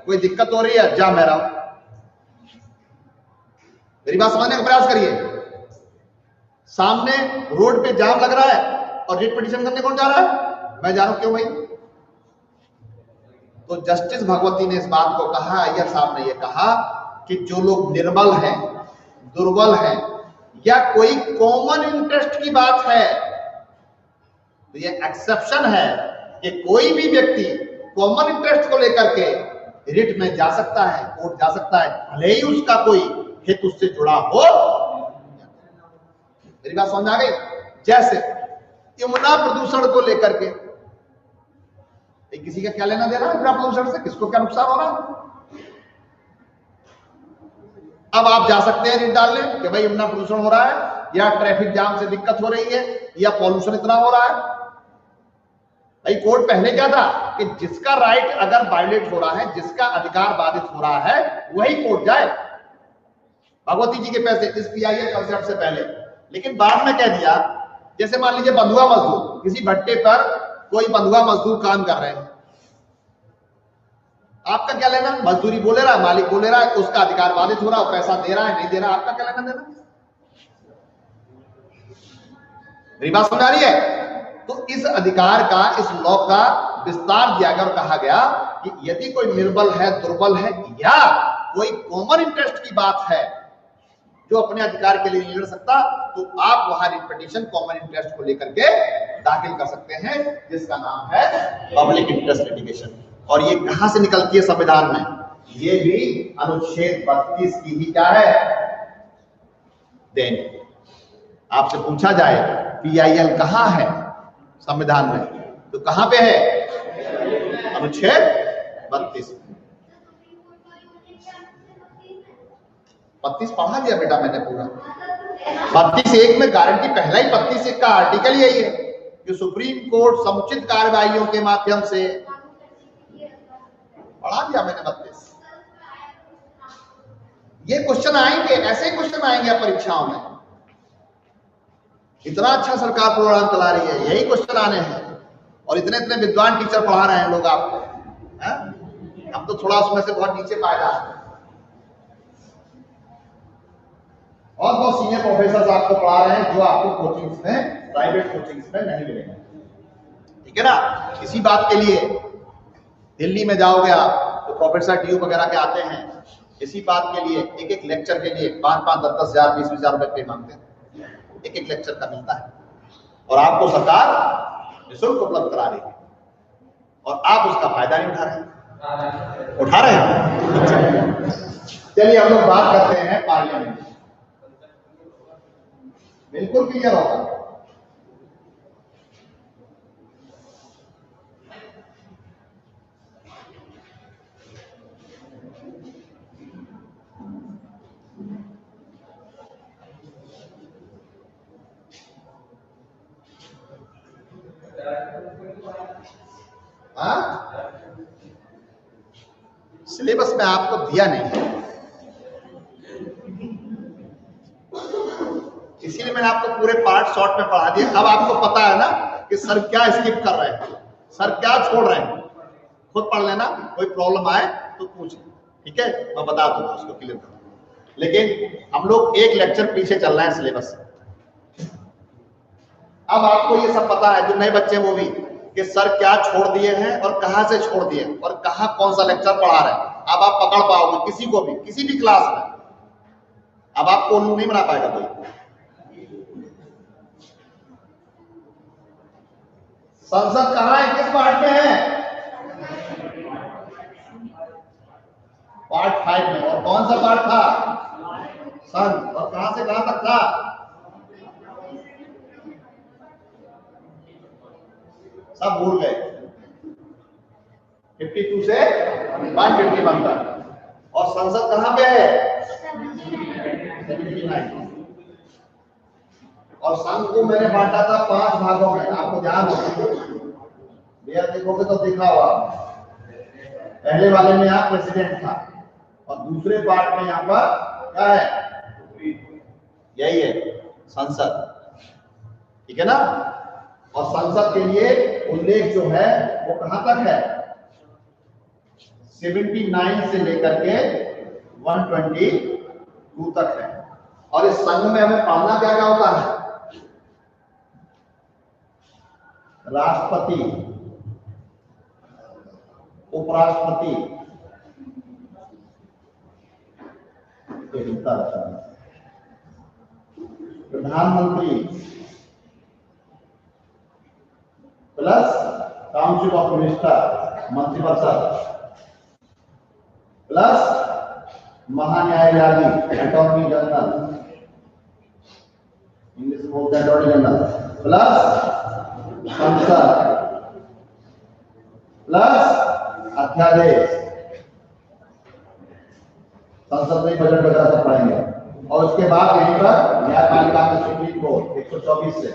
कोई दिक्कत हो रही है, जा मैं रहा हूं। मेरी बात समझने का प्रयास करिए। सामने रोड पे जाम लग रहा है और रिट पिटीशन करने कौन जा रहा है? मैं जा रहा हूं। क्यों भाई? तो जस्टिस भगवती ने इस बात को कहा, अय्यर साहब ने यह कहा कि जो लोग निर्बल हैं, दुर्बल हैं, या कोई कॉमन इंटरेस्ट की बात है, तो ये एक्सेप्शन है कि कोई भी व्यक्ति कॉमन इंटरेस्ट को लेकर के रिट में जा सकता है, कोर्ट जा सकता है, भले ही उसका कोई हित उससे जुड़ा हो। मेरी बात समझ आ गई? जैसे यमुना प्रदूषण को लेकर के किसी का क्या लेना देना यमुना प्रदूषण से, किसको क्या नुकसान हो रहा है? अब आप जा सकते हैं रिट डालने कि भाई यमुना प्रदूषण हो रहा है, या ट्रैफिक जाम से दिक्कत हो रही है, या पॉल्यूशन इतना हो रहा है। भाई कोर्ट पहले क्या था कि जिसका राइट अगर वायलेट हो रहा है, जिसका अधिकार बाधित हो रहा है, वही कोर्ट जाए। भगवती जी के पैसे इस PIL कंसेप्ट से पहले। लेकिन बाद में कह दिया, जैसे मान लीजिए बंधुआ मजदूर, किसी भट्टे पर कोई बंधुआ मजदूर काम कर रहे हैं, आपका क्या लेना? मजदूरी बोले रहा है, मालिक बोले रहा है, उसका अधिकार बाधित हो रहा है, पैसा दे रहा है नहीं दे रहा, आपका क्या लेना देना? मेरी बात समझ आ रही है? तो इस अधिकार का, इस लॉ का विस्तार दिया गया और कहा गया कि यदि कोई निर्बल है, दुर्बल है, या कोई कॉमन इंटरेस्ट की बात है जो अपने अधिकार के लिए नहीं लड़ सकता, तो आप वहां रिट पिटीशन कॉमन इंटरेस्ट को लेकर के दाखिल कर सकते हैं, जिसका नाम है पब्लिक इंटरेस्ट लिटिगेशन। और ये कहां से निकलती है? संविधान में। ये भी अनुच्छेद 32 की ही क्या है? देन आपसे पूछा जाए PIL कहां है संविधान में, तो कहां पे है? अनुच्छेद 32। 32 पढ़ा दिया बेटा मैंने पूरा। 32(1) में गारंटी, पहला ही 32(1) का आर्टिकल यही है कि सुप्रीम कोर्ट समुचित कार्रवाइयों के माध्यम से, पढ़ा दिया मैंने 32। ये क्वेश्चन आएंगे, ऐसे क्वेश्चन आएंगे परीक्षाओं में। इतना अच्छा सरकार प्रोग्राम चला रही है, यही क्वेश्चन आने हैं, और इतने इतने विद्वान टीचर पढ़ा रहे हैं लोग आपको। हम तो थोड़ा उसमें से बहुत नीचे पाए जा रहे हैं। और बहुत सीनियर प्रोफेसर आपको पढ़ा रहे हैं, जो आपको कोचिंग्स में, प्राइवेट कोचिंग्स में नहीं मिलेगा। ठीक है ना? इसी बात के लिए दिल्ली में जाओगे आप तो प्रोफेसर DU वगैरह के आते हैं, इसी बात के लिए एक एक लेक्चर के लिए 5-5, 10-10 हजार, 20-20 हजार रुपए पे मांगते हैं। एक एक लेक्चर का मिलता है, और आपको सरकार निःशुल्क उपलब्ध करा रही है, और आप उसका फायदा नहीं उठा रहे हैं। उठा रहे हैं? चलिए हम लोग बात करते हैं पार्लियामेंट। बिल्कुल क्लियर होगा। सिलेबस में आपको दिया नहीं, इसीलिए मैंने आपको पूरे पार्ट शॉर्ट में पढ़ा दिया। अब आपको पता है ना कि सर क्या स्किप कर रहे हैं, सर क्या छोड़ रहे हैं, खुद पढ़ लेना। कोई प्रॉब्लम आए तो पूछ, ठीक है, मैं बता दूंगा उसको क्लियर कर। लेकिन हम लोग एक लेक्चर पीछे चल रहे हैं सिलेबस से। अब आपको ये सब पता है, जो नए बच्चे वो भी, कि सर क्या छोड़ दिए हैं और कहां से छोड़ दिए और कहां कौन सा लेक्चर पढ़ा रहे हैं। अब आप पकड़ पाओगे किसी को भी, किसी भी क्लास में। अब आपको उल्लू नहीं बना पाएगा कोई। संसद कहां है, किस पार्ट में है? पार्ट 5 में। और कौन सा पार्ट था? सन। और कहां से कहां तक था? सब भूल गए। 52 से 151 तक। और संसद कहां पे है? 79। और संघ को मैंने बांटा था 5 भागों में, आपको ध्यान हो। बेयर देखोगे तो देखा होगा। पहले वाले में यहाँ प्रेसिडेंट था और दूसरे पार्ट में यहाँ पर क्या है? यही है संसद, ठीक है ना। और संसद के लिए उल्लेख जो है वो कहां तक है? 79 से लेकर के 122 तक है। और इस संघ में हमें पढ़ना क्या क्या होता है? राष्ट्रपति, उपराष्ट्रपति, प्रधानमंत्री प्लस काउंसिल ऑफ मिनिस्टर, मंत्रिपरिषद, प्लस महान्यायवादी, अटॉर्नी जनरल, इंग्लिश में बोलते हैं अटॉर्नी जनरल, प्लस संसद, प्लस अध्यादेश। संसद में बजट वगैरह सब पढ़ेंगे। और उसके बाद यहीं पर न्यायपालिका में सुप्रीम कोर्ट 124 से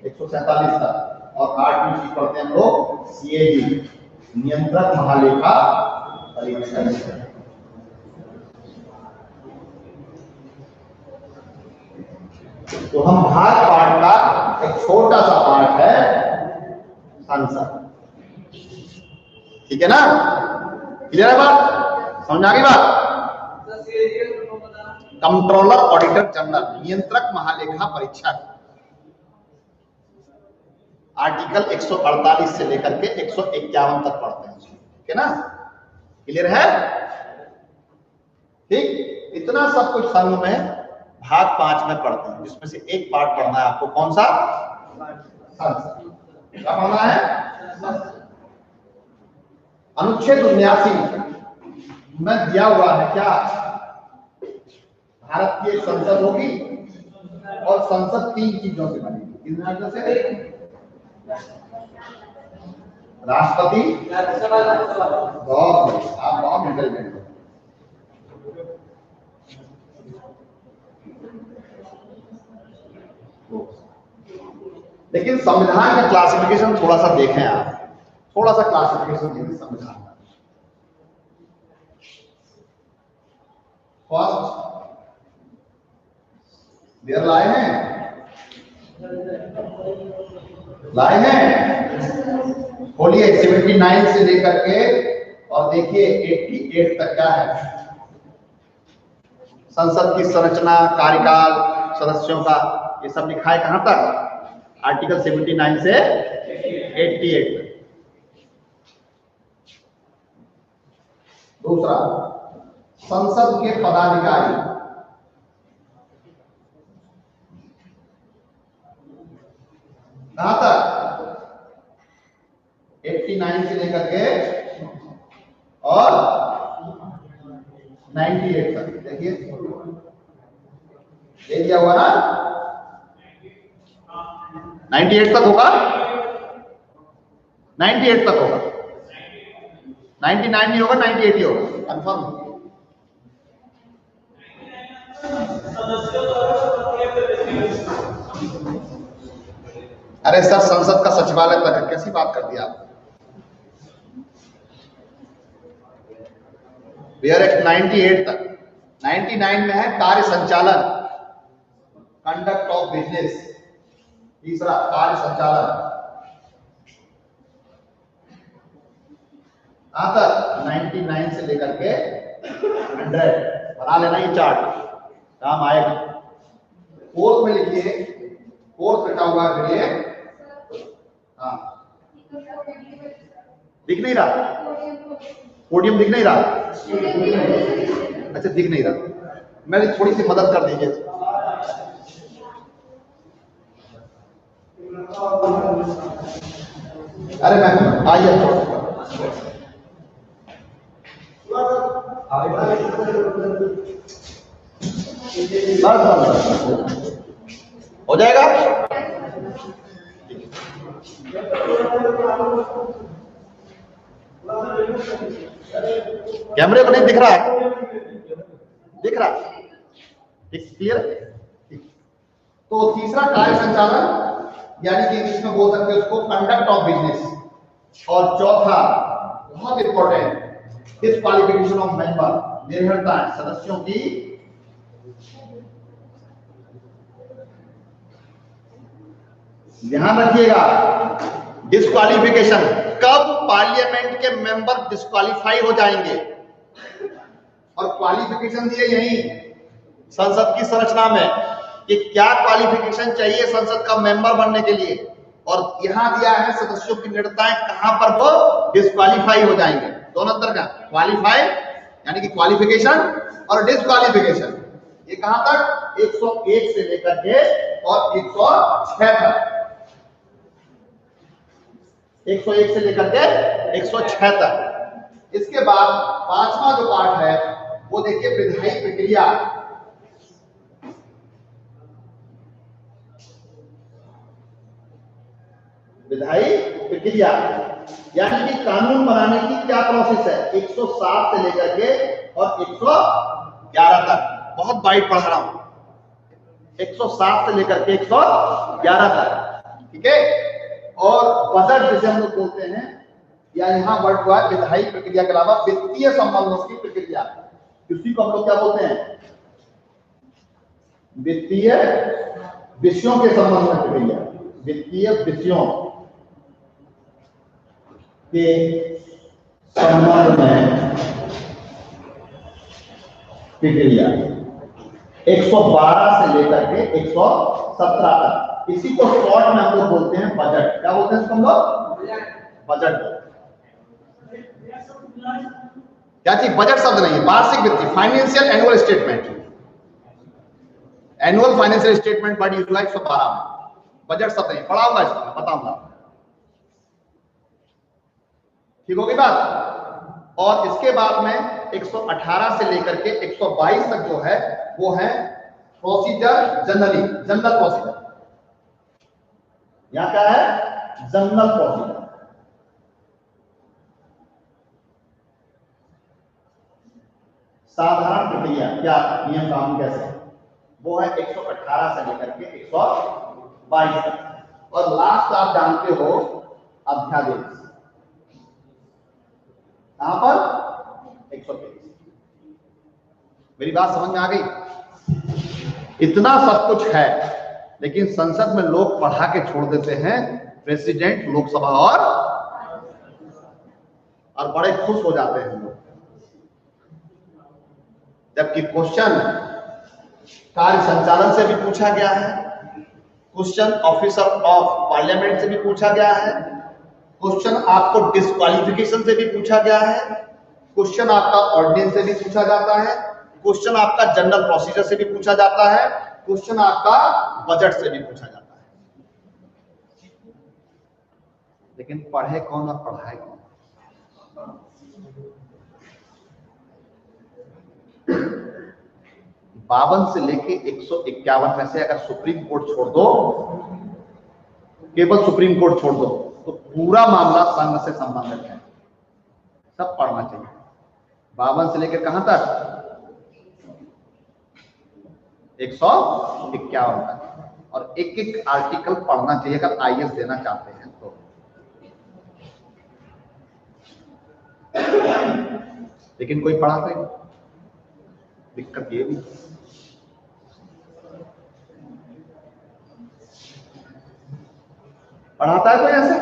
147 तक। और 8वीं चीज पढ़ते हैं हम लोग सीएजी, नियंत्रक महालेखा परीक्षक। तो हम भाग पार्ट का एक छोटा सा पार्ट है संसद, ठीक है ना। क्लियर है बात? समझ आ गई बात? कंट्रोलर ऑडिटर जनरल, नियंत्रक महालेखा परीक्षक, आर्टिकल 148 से लेकर के 151 तक पढ़ते हैं, ठीक है ना। क्लियर है? ठीक, इतना सब कुछ संघ में भाग 5 में पढ़ते हैं, जिसमें से एक पार्ट पढ़ना है आपको। कौन सा? क्या पढ़ना है? अनुच्छेद 79 में दिया हुआ है क्या? भारत की एक संसद होगी और संसद 3 चीजों से बनेगी। किन राज्यों से? राष्ट्रपति, आप बहुत इंटेलिजेंट हो। लेकिन संविधान का क्लासिफिकेशन थोड़ा सा देखें आप, थोड़ा सा क्लासिफिकेशन देखें संविधान का। फर्स्ट देर लाए हैं, लाए हैं, खोलिए 79 से लेकर के और देखिए 88 तक क्या है। संसद की संरचना, कार्यकाल, सदस्यों का, ये सब लिखा है कहां तक? आर्टिकल 79 से 88। दूसरा, संसद के पदाधिकारी, कहां तक? 89 से लेकर के और 98 तक। देखिए ये दिया हुआ ना, 98 तक होगा, 98 तक होगा, 99 नहीं होगा, 98 ही होगा, कंफर्म। अरे सर संसद का सचिवालय तक है, कैसी बात कर दी आप। वेयर एक्ट 98 तक, 99 में है कार्य संचालन, कंडक्ट ऑफ बिजनेस। तीसरा कार्य संचालन, कहां तक, 99 से लेकर के 100। बना लेना ये चार्ट, काम आएगा। फोर्थ में लिखिए, फोर्थ लिखा हुआ है, हाँ दिख नहीं रहा, पोडियम दिख नहीं रहा, अच्छा दिख नहीं रहा, मेरी थोड़ी सी मदद कर दीजिए। अरे मैं आइए हो जाएगा। कैमरे को नहीं दिख रहा है, दिख रहा, क्लियर। तो तीसरा कार्य संचालन, यानी कि इंग्लिश में बोल सकते हैं उसको कंडक्ट ऑफ बिजनेस। और चौथा बहुत इंपॉर्टेंट, डिस्क्वालिफिकेशन ऑफ मेंबर, निर्भरता सदस्यों की ध्यान रखिएगा। डिस्क्वालिफिकेशन, कब पार्लियामेंट के मेंबर डिस्क्वालीफाई हो जाएंगे, और क्वालिफिकेशन दिए यही संसद की संरचना में कि क्या क्वालिफिकेशन चाहिए संसद का मेंबर बनने के लिए, और यहां दिया है सदस्यों की निर्णयताएं कहां पर वो डिस्क्वालीफाई हो जाएंगे। दोनों अंतर का, क्वालिफाई यानी कि क्वालिफिकेशन और डिस्क्वालिफिकेशन, ये कहां तक, 101 से लेकर के और 106 तक, 101 से लेकर के 106 तक। इसके बाद पांचवा जो पार्ट है वो देखिए विधायी प्रक्रिया। विधायी प्रक्रिया यानी कि कानून बनाने की क्या प्रोसेस है, 107 से लेकर के और 111 तक। बहुत वाइड पढ़ा रहा हूं, 107 से लेकर के 111 तक, ठीक है। और बजट जिसे हम लोग बोलते हैं, या यहाँ वर्ड हुआ विधायी प्रक्रिया के अलावा वित्तीय संबंधों की प्रक्रिया, उसी को हम लोग क्या बोलते हैं, वित्तीय विषयों के संबंध में प्रक्रिया, वित्तीय विषयों के संबंध में प्रक्रिया, 112 से लेकर के 117 तक। इसी को शॉर्ट में हम लोग बोलते हैं बजट। क्या बोलते हैं इसको हम लोग, बजट। क्या चीज, बजट शब्द नहीं है, वार्षिक वित्तीय, financial annual statement, annual financial statement word utilize 112 में, बजट शब्द नहीं, पढ़ा होगा इसको बताऊंगा, ठीक होगी बात। और इसके बाद में 118 से लेकर के 122 तक जो है वो है प्रोसीजर जनरली, जनरल प्रोसीजर। यहां क्या है, जनरल प्रोसीजर, साधारण प्रक्रिया, क्या नियम कानून कैसे, वो है 118 से लेकर के 122 तक। और लास्ट आप जानते हो अध्यादेश, कहां पर, 123। मेरी बात समझ में आ गई। इतना सब कुछ है, लेकिन संसद में लोग पढ़ा के छोड़ देते हैं, प्रेसिडेंट, लोकसभा और बड़े खुश हो जाते हैं लोग, जबकि क्वेश्चन कार्य संचालन से भी पूछा गया है, क्वेश्चन ऑफिसर ऑफ पार्लियामेंट से भी पूछा गया है, क्वेश्चन आपको डिस्क्वालिफिकेशन से भी पूछा गया है, क्वेश्चन आपका ऑर्डिनेंस से भी पूछा जाता है, क्वेश्चन आपका जनरल प्रोसीजर से भी पूछा जाता है, क्वेश्चन आपका बजट से भी पूछा जाता है। लेकिन पढ़े कौन और पढ़ाए कौन, 52 से लेके 151 में से अगर सुप्रीम कोर्ट छोड़ दो, केवल सुप्रीम कोर्ट छोड़ दो, तो पूरा मामला संघ से संबंधित है, सब पढ़ना चाहिए। 52 से लेकर कहां तक? 151 तक, और एक एक आर्टिकल पढ़ना चाहिए अगर आईएएस देना चाहते हैं तो। लेकिन कोई पढ़ाता नहीं, दिक्कत ये भी। पढ़ाता है कोई ऐसे?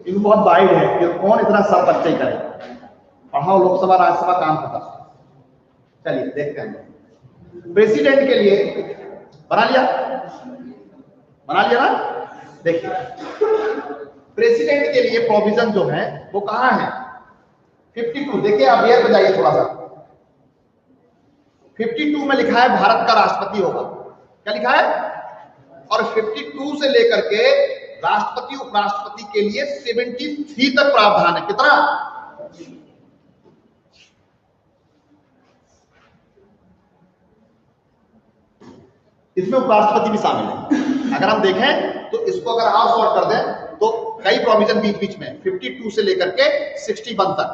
इनको बहुत वाइड है कि कौन इतना सब बच्चे करे। पढ़ाओ, लोकसभा राज्यसभा, काम खत्म। चलिए देखते हैं। प्रेसिडेंट के लिए बना लिया ना? देखिए, प्रेसिडेंट के लिए प्रोविजन जो है वो कहां है? 52। देखिए आप ये बताइए थोड़ा सा। 52 में लिखा है भारत का राष्ट्रपति होगा, क्या लिखा है? और 52 से लेकर के राष्ट्रपति उपराष्ट्रपति के लिए 73 तक प्रावधान है। कितना? इसमें उपराष्ट्रपति भी शामिल है। अगर हम देखें तो इसको अगर हाफ शॉर्ट कर दें तो कई प्रोविजन बीच बीच में 52 से लेकर के 61 तक,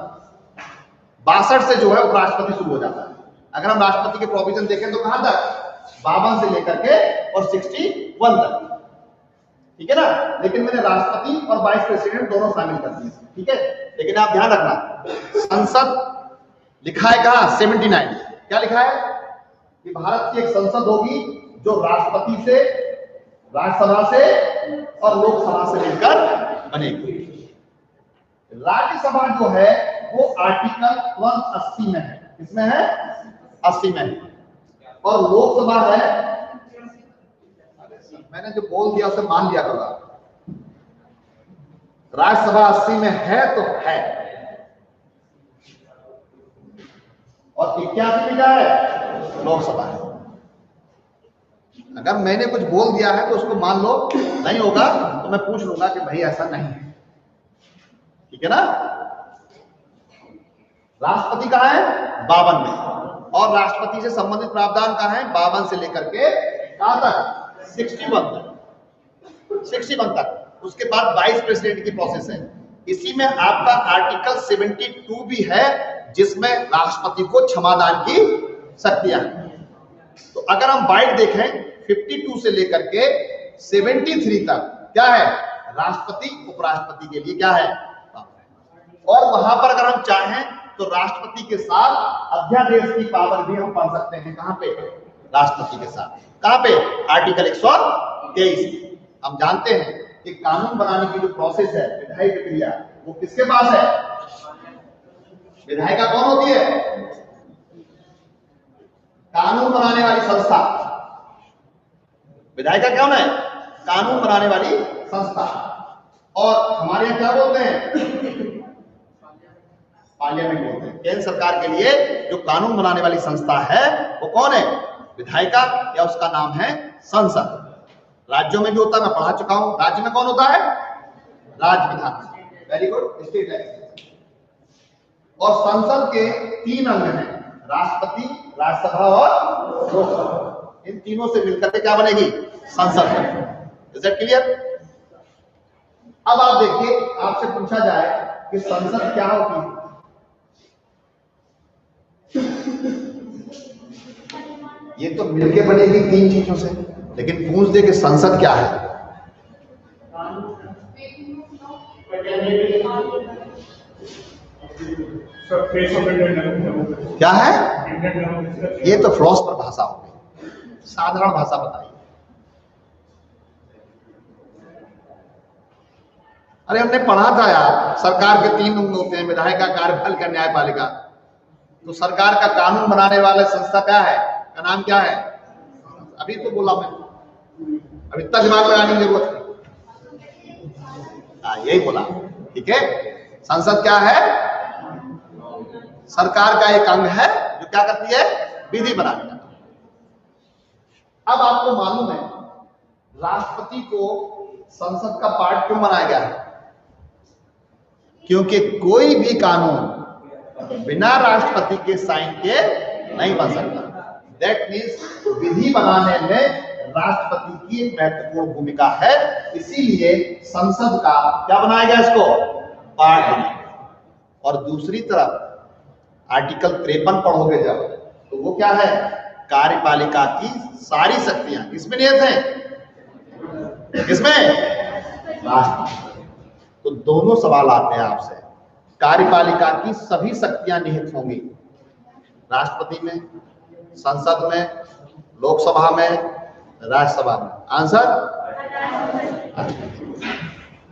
62 से जो है उपराष्ट्रपति शुरू हो जाता है। अगर हम राष्ट्रपति के प्रोविजन देखें तो कहां तक? 52 से लेकर के और 61 तक, ठीक है ना? लेकिन मैंने राष्ट्रपति और वाइस प्रेसिडेंट दोनों शामिल कर दिए, ठीक है? लेकिन आप ध्यान रखना, संसद लिखा है कहां? 79। क्या लिखा है? कि भारत की एक संसद होगी जो राष्ट्रपति से, राज्यसभा से और लोकसभा से मिलकर बनेगी। राज्यसभा जो है वो आर्टिकल 180 में है। किसमें है? 80 में है। और लोकसभा है, मैंने जो बोल दिया उसे मान लिया करो। राज्यसभा 80 में है तो है, और 81 में क्या है? लोकसभा है। अगर मैंने कुछ बोल दिया है तो उसको मान लो, नहीं होगा तो मैं पूछ लूंगा कि भाई ऐसा नहीं है, ठीक है ना? राष्ट्रपति कहां है? 52 में। और राष्ट्रपति से संबंधित प्रावधान कहां है? 52 से लेकर के कहां तक? 61 तक। उसके बाद वाइस प्रेसिडेंट की प्रोसेस है। इसी में आपका आर्टिकल 72 भी है, जिसमें राष्ट्रपति को क्षमादान की शक्तियां हैं। तो अगर हम वाइड देखें 52 से लेकर के 73 तक क्या है? राष्ट्रपति उपराष्ट्रपति के लिए क्या है? और वहां पर अगर हम चाहें तो राष्ट्रपति के साथ अध्यादेश की पावर भी हम पढ़ सकते हैं। कहां पे? राष्ट्रपति के साथ। कहां पे? आर्टिकल 123। हम जानते हैं कि कानून बनाने की जो प्रोसेस है, विधायी प्रक्रिया, वो किसके पास है? विधायिका कौन होती है? कानून बनाने वाली संस्था। विधायिका कौन है? कानून बनाने वाली संस्था। और हमारे यहां क्या बोलते हैं? पार्लियामेंट बोलते हैं। केंद्र सरकार के लिए जो कानून बनाने वाली संस्था है वो कौन है? विधायिका, या उसका नाम है संसद। राज्यों में भी होता है, मैं पढ़ा चुका हूं। राज्य में कौन होता है? राज्य विधान। Very good. State legislature. और संसद के 3 अंग हैं, राष्ट्रपति, राज्यसभा और लोकसभा। इन तीनों से मिलकर के क्या बनेगी? संसद बनेगी। Is it clear? अब आप देखिए, आपसे पूछा जाए कि संसद क्या होती है? ये तो मिलके बनेगी 3 चीजों से, लेकिन पूछ दे कि संसद क्या है? क्या है? ये तो फिलोसफर भाषा हो गई, साधारण भाषा बताइए। अरे हमने पढ़ा था यार, सरकार के 3 अंग होते हैं, विधायिका, कार्यपालिका, न्यायपालिका। तो सरकार का कानून बनाने वाला संस्था क्या है? का नाम क्या है? अभी तो बोला मैं, अब इतना दिमाग लगाने की जरूरत नहीं। यही बोला, ठीक है। संसद क्या है? सरकार का एक अंग है जो क्या करती है? विधि बनाने का। अब आपको मालूम है राष्ट्रपति को संसद का पार्ट क्यों बनाया गया है? क्योंकि कोई भी कानून बिना राष्ट्रपति के साइन के नहीं बन सकता। दैट मीन्स विधि बनाने में राष्ट्रपति की एक महत्वपूर्ण भूमिका है, इसीलिए संसद का क्या बनाया गया, इसको पार्ट बनाया गया। और दूसरी तरफ आर्टिकल 53 पढ़ोगे जब, तो वो क्या है, कार्यपालिका की सारी शक्तियां किसमें निहित हैं, किसमें, राष्ट्रपति। तो दोनों सवाल आते हैं आपसे, कार्यपालिका की सभी शक्तियां निहित होंगी राष्ट्रपति में, संसद में, लोकसभा में, राज्यसभा में। आंसर,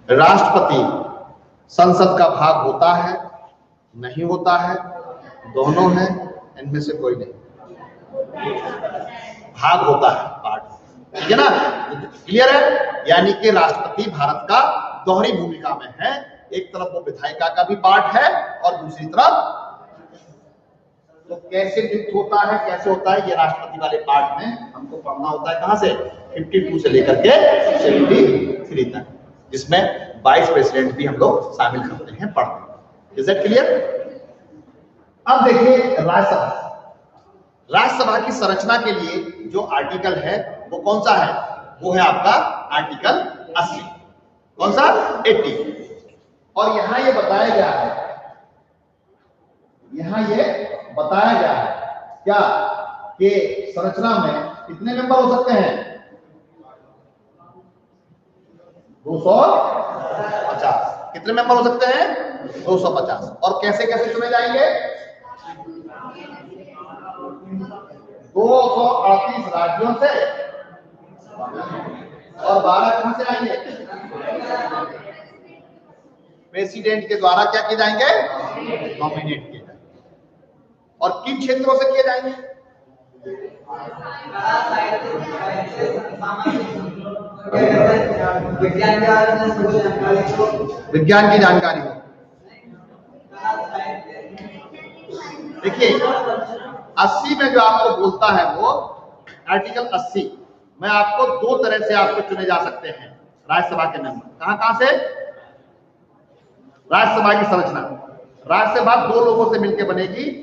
राष्ट्रपति संसद का भाग होता है, नहीं होता है, दोनों है, इनमें से कोई नहीं, भाग होता है, पार्ट, ठीक है ना, क्लियर है। यानी कि राष्ट्रपति भारत का दोहरी भूमिका में है, एक तरफ वो विधायिका का भी पार्ट है और दूसरी तरफ, तो कैसे नियुक्त होता है, कैसे होता है, ये राष्ट्रपति वाले पार्ट में हमको पढ़ना होता है। कहां से, 52 से लेकर के 73 तक, जिसमें 22 प्रेसिडेंट भी हम लोग शामिल करते हैं, पढ़ते हैं। Is that clear? अब देखिए राज्यसभा। राज्यसभा की संरचना के लिए जो आर्टिकल है वो कौन सा है, वो है आपका आर्टिकल 80। कौन सा, 80। और यहां ये बताया गया है, यहां ये बताया गया है क्या, कि संरचना में कितने मेंबर हो सकते हैं, 250। कितने मेंबर हो सकते हैं, 250। और कैसे कैसे चुने जाएंगे, 238 राज्यों से और 12 कहां से आएंगे, प्रेसिडेंट के द्वारा क्या किए जाएंगे, नॉमिनेट किए जाएंगे। और किन क्षेत्रों से किए जाएंगे, विज्ञान की जानकारी हो। देखिए 80 में जो आपको बोलता है वो आर्टिकल 80 में आपको दो तरह से आपको चुने जा सकते हैं राज्यसभा के मेंबर। कहां कहां से, राज्यसभा की संरचना, राज्यसभा 2 लोगों से मिलकर बनेगी,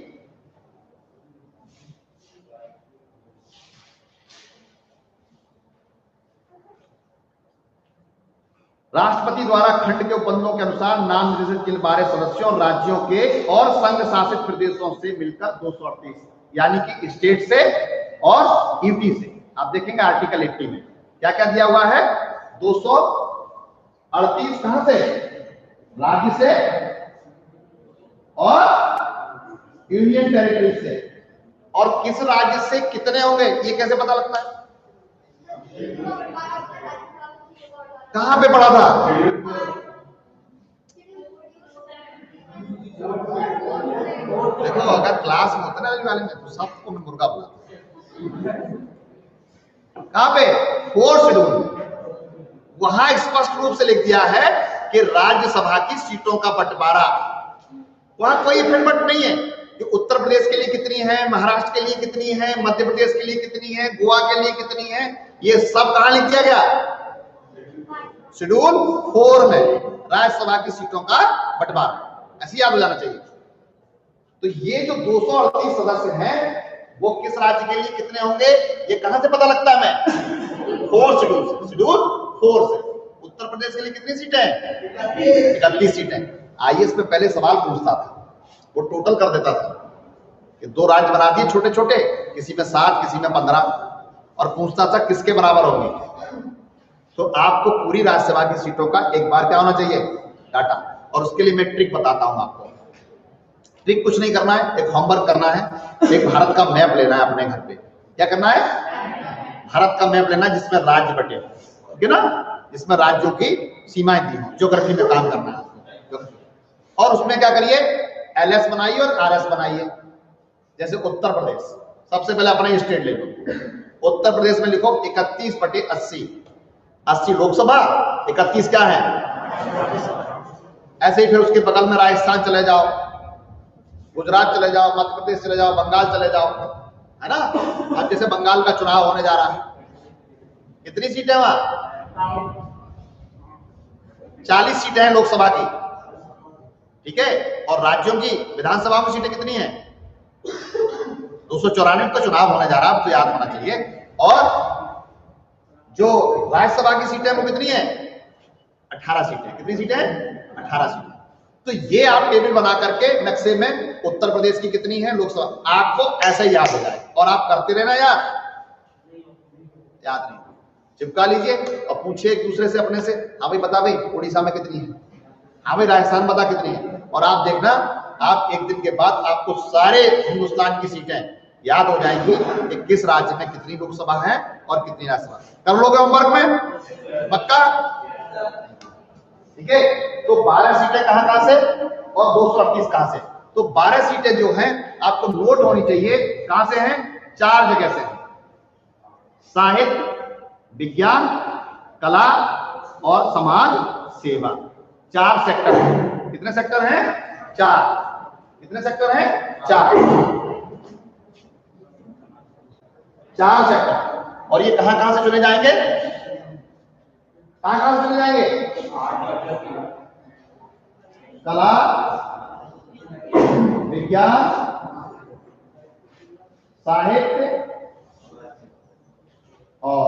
राष्ट्रपति द्वारा खंड के उपबंधों के अनुसार नाम निर्देशित किए 12 सदस्यों और राज्यों के और संघ शासित प्रदेशों से मिलकर 238, यानी कि स्टेट से और यूटी से। आप देखेंगे आर्टिकल 80 में क्या क्या दिया हुआ है, 238 कहां से, राज्य से और यूनियन टेरिटरी से। और किस राज्य से कितने होंगे ये कैसे पता लगता है, कहां पे पढ़ा था, देखो अगर क्लास में होता ना वाले में तो सबको मैं मुर्गा बुलाता। कहां पे, 4th शेड्यूल, वहां स्पष्ट रूप से लिख दिया है कि राज्यसभा की सीटों का बंटवारा, वहां कोई फिटमट नहीं है कि उत्तर प्रदेश के लिए कितनी है, महाराष्ट्र के लिए कितनी है, मध्य प्रदेश के लिए कितनी है, गोवा के लिए कितनी है, ये सब कहां लिख दिया गया, शेड्यूल 4 में राज्यसभा की सीटों का बंटवारा। ऐसे याद हो जाना चाहिए। तो ये जो 238 सदस्य हैं वो किस राज्य के लिए कितने होंगे ये कहां से पता लगता है, मैं 4th शेड्यूल से, शेड्यूल 4 से। उत्तर प्रदेश के लिए कितनी सीटें, 31 सीटें। आईएएस में पहले सवाल पूछता था, वो टोटल कर देता था कि 2 राज्य बना दिए छोटे छोटे, किसी में 7 किसी में 15, और पूछता था किसके बराबर होंगे। तो आपको पूरी राज्यसभा की सीटों का एक बार क्या होना चाहिए, डाटा। और उसके लिए मैं ट्रिक बताता हूं आपको। ट्रिक कुछ नहीं करना है, एक होमवर्क करना है, एक भारत का मैप लेना है अपने घर पे। क्या करना है, भारत का मैप लेना जिसमें राज्य बटे, ठीक है ना, जिसमें राज्यों की सीमाएं दी हो, ज्योग्राफी में काम करना है। और उसमें क्या करिए, एलएस बनाइए और आरएस बनाइए। जैसे उत्तर प्रदेश, सबसे पहले अपना स्टेट ले लो। उत्तर प्रदेश में लिखो 31/80, 80 लोकसभा, 31 क्या है। ऐसे ही फिर उसके बगल में राजस्थान चले जाओ, गुजरात चले जाओ, मध्य प्रदेश चले जाओ, बंगाल चले जाओ, है ना। अब जैसे बंगाल का चुनाव होने जा रहा है, कितनी सीटें वहां, 40 सीटें हैं लोकसभा की, ठीक है। और राज्यों की विधानसभा में सीटें कितनी हैं, 294 तो चुनाव होने जा रहा है, आपको याद होना चाहिए। और जो राज्यसभा की सीटें वो कितनी है? 18 सीटें। कितनी सीटें? 18 सीटें। तो ये आप टेबल बना करके नक्शे में उत्तर प्रदेश की कितनी है लोकसभा, आपको ऐसे ही याद हो जाए और आप करते रहना। याद नहीं, चिपका लीजिए और पूछिए एक दूसरे से, अपने से, हाँ भाई बता भाई उड़ीसा में कितनी है, हाँ भाई राजस्थान बता कितनी है। और आप देखना, आप एक दिन के बाद आपको सारे हिंदुस्तान की सीटें याद हो जाएंगी कि किस राज्य में कितनी लोकसभा है और कितनी राज्यसभा। कर लोगे होमवर्क में? पक्का? ठीक है। तो 12 सीटें कहां से और 238 कहां से? तो 12 सीटें जो हैं आपको नोट होनी चाहिए, कहां से हैं? 4 जगह से। साहित्य, विज्ञान, कला और समाज सेवा। 4 सेक्टर हैं। कितने सेक्टर हैं? 4। कितने सेक्टर हैं? 4 सेक्टर। और ये कहां कहां से चुने जाएंगे? कहां से चुने जाएंगे? कला, विज्ञान, साहित्य और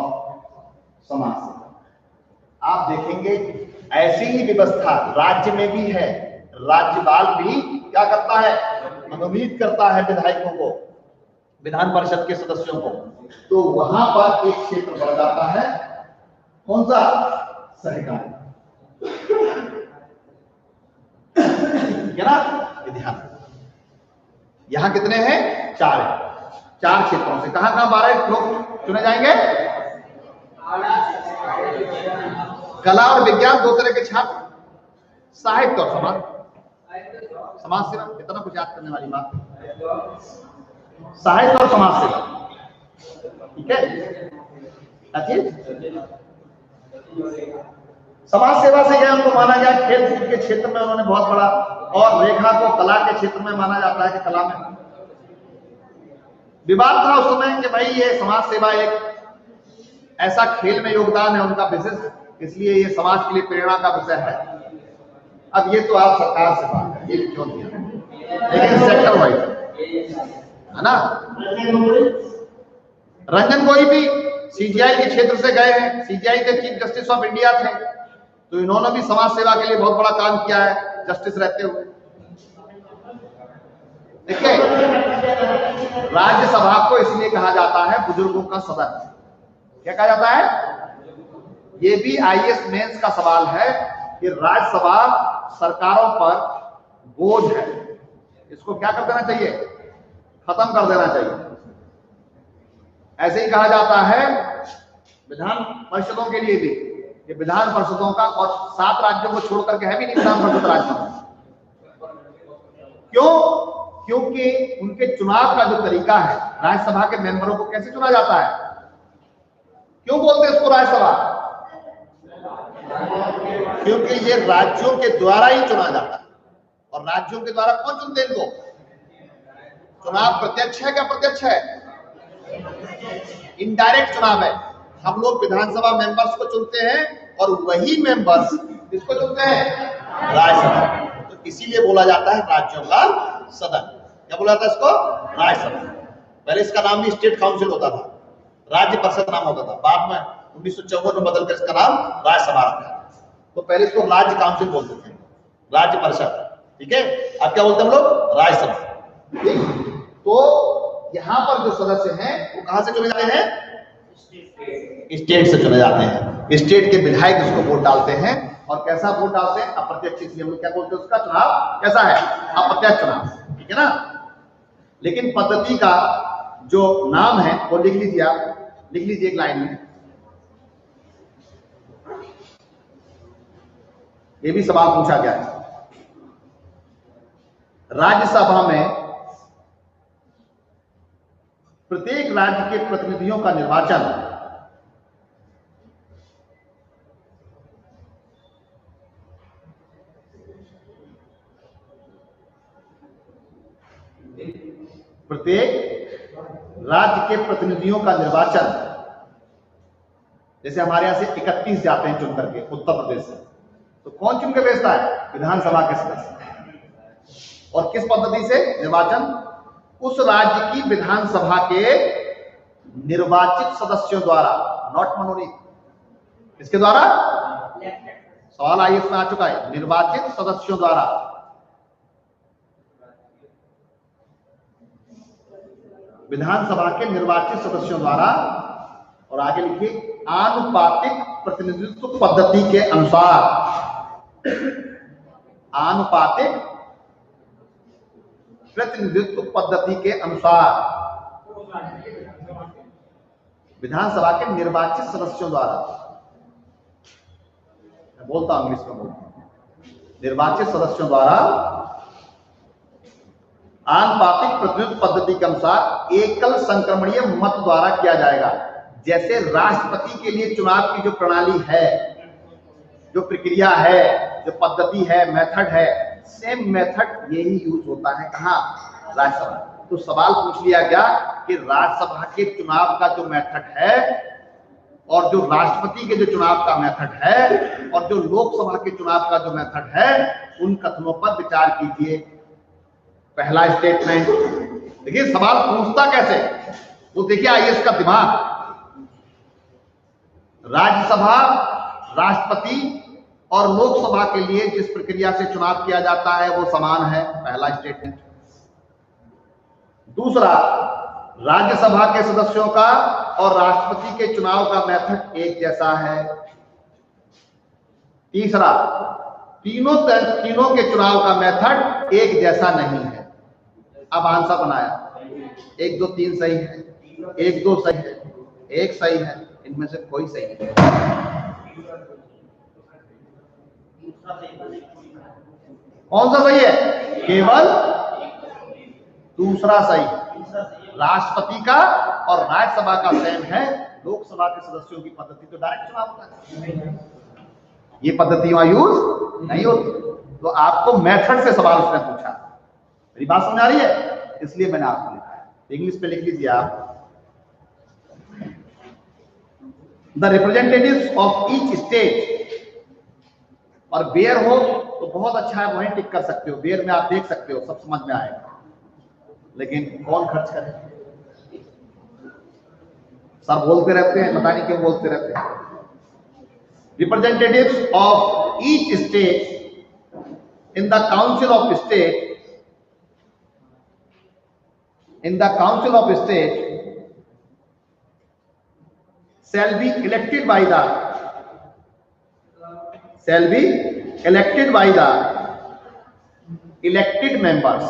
समाज सेवा। आप देखेंगे ऐसी ही व्यवस्था राज्य में भी है। राज्यपाल भी क्या करता है? मनोनीत करता है विधायकों को, विधान परिषद के सदस्यों को। तो वहां पर एक क्षेत्र बढ़ जाता है, कौन सा? सहकारी। ना ध्यान, यहां कितने हैं? 4 है। 4 क्षेत्रों से कहां कहां 12 लोग चुने जाएंगे? कला और विज्ञान 2 तरह के छात्र, साहित्य और समाज सेवा। इतना कुछ याद करने वाली बात, साहित्य और समाज सेवा। ठीक है। समाज सेवा से यह उनको माना गया, खेल कूद के क्षेत्र में उन्होंने बहुत बड़ा, और रेखा को कला के क्षेत्र में माना जाता है कि कला में विवाद था उस समय कि भाई ये समाज सेवा एक ऐसा खेल में योगदान है उनका विशेष, इसलिए ये समाज के लिए प्रेरणा का विषय है। अब ये तो आप सरकार से बात है, ये क्यों दिया, लेकिन सेक्टर वाइज है ना। रंजन गोगोई भी सीजीआई के क्षेत्र से गए हैं, सीजीआई के चीफ जस्टिस ऑफ इंडिया थे, तो इन्होंने भी समाज सेवा के लिए बहुत बड़ा काम किया है जस्टिस रहते हुए। देखिए, राज्यसभा को इसलिए कहा जाता है बुजुर्गों का सदन। क्या कहा जाता है? ये भी आईएएस मेंस का सवाल है कि राज्यसभा सरकारों पर बोझ है, इसको क्या कर देना चाहिए? खत्म कर देना चाहिए। ऐसे ही कहा जाता है विधान परिषदों के लिए भी, कि विधान परिषदों का, और 7 राज्यों को छोड़ करके है भी नहीं विधान परिषद राज्य में। क्यों? क्योंकि उनके चुनाव का जो तरीका है, राज्यसभा के मेंबरों को कैसे चुना जाता है? क्यों बोलते हैं इसको राज्यसभा? क्योंकि ये राज्यों के द्वारा ही चुना जाता है। और राज्यों के द्वारा कौन चुनते हैं इनको? चुनाव प्रत्यक्ष है क्या प्रत्यक्ष है? इनडायरेक्ट चुनाव है। हम लोग विधानसभा मेंबर्स को चुनते हैं और वही मेंबर्स किसको चुनते हैं? राज्यसभा। तो इसीलिए बोला जाता है राज्यों का सदन। क्या बोला जाता है इसको? राज्यसभा। पहले इसका नाम भी स्टेट काउंसिल होता था, राज्य परिषद नाम होता था, बाद में 1954 में बदलकर इसका नाम राज्यसभा रखा। तो पहले इसको राज्य काउंसिल बोलते थे, राज्य परिषद। ठीक है। अब क्या बोलते हैं हम लोग? राज्यसभा। ठीक। तो यहां पर जो सदस्य हैं वो कहां से चुने जाते हैं? स्टेट से चुने जाते हैं। स्टेट के विधायक इसको वोट डालते हैं। और कैसा वोट डालते हैं? अप्रत्यक्ष। इसलिए हम लोग क्या बोलते हैं उसका चुनाव कैसा है? अप्रत्यक्ष चुनाव। ठीक है ना। लेकिन पद्धति का जो नाम है वो लिख लीजिए, आप लिख लीजिए एक लाइन में। ये भी सवाल पूछा गया है। राज्यसभा में प्रत्येक राज्य के प्रतिनिधियों का निर्वाचन जैसे हमारे यहां से 31 जाते हैं चुन करके उत्तर प्रदेश से, तो कौन चुन के भेजता है? विधानसभा के सदस्य। और किस पद्धति से निर्वाचन? उस राज्य की विधानसभा के निर्वाचित सदस्यों द्वारा, नॉट मनोनीत, इसके द्वारा, सवाल आईएएस में आ चुका है, निर्वाचित सदस्यों द्वारा विधानसभा के निर्वाचित सदस्यों द्वारा, और आगे लिखिए आनुपातिक प्रतिनिधित्व पद्धति के अनुसार, आनुपातिक प्रतिनिधित्व पद्धति के अनुसार विधानसभा के निर्वाचित सदस्यों द्वारा, मैं बोलता हूं इंग्लिश में बोलता हूं, निर्वाचित सदस्यों द्वारा आनुपातिक प्रतिनिधित्व पद्धति के अनुसार एकल संक्रमणीय मत द्वारा किया जाएगा। जैसे राष्ट्रपति के लिए चुनाव की जो प्रणाली है, जो प्रक्रिया है, जो पद्धति है, मेथड है, सेम मेथड यही यूज होता है कहां, राज्यसभा। तो सवाल पूछ लिया गया कि राज्यसभा के चुनाव का जो मेथड है और जो राष्ट्रपति के जो चुनाव का मेथड है और जो लोकसभा के चुनाव का जो मेथड है, उन कथनों पर विचार कीजिए। पहला स्टेटमेंट देखिए, सवाल पूछता कैसे, वो देखिए आईएएस का दिमाग। राज्यसभा, राष्ट्रपति और लोकसभा के लिए जिस प्रक्रिया से चुनाव किया जाता है वो समान है, पहला स्टेटमेंट। दूसरा, राज्यसभा के सदस्यों का और राष्ट्रपति के चुनाव का मेथड एक जैसा है। तीसरा, तीनों के चुनाव का मेथड एक जैसा नहीं है। अब आंसर बनाया, 1 2 3 सही है, 1 2 सही है, 1 सही है, इनमें से कोई सही नहीं है। कौन सा सही है? केवल दूसरा सही। राष्ट्रपति का और राज्यसभा का सेम है, लोकसभा के सदस्यों की पद्धति तो डायरेक्ट चुनाव होता है, ये पद्धति वहां यूज नहीं होती। तो आपको मेथड से सवाल उसने पूछा, मेरी बात समझ आ रही है, इसलिए मैंने आपको लिखा है। इंग्लिश में लिख लीजिए आप, the representatives of each state, और बेयर हो तो बहुत अच्छा है, वहीं टिक कर सकते हो, बेयर में आप देख सकते हो, सब समझ में आएगा, लेकिन कौन खर्च करे? सर बोलते रहते हैं, पता नहीं क्यों बोलते रहते हैं। Representatives of each state in the council of state, in the council of state shall be elected by the elected members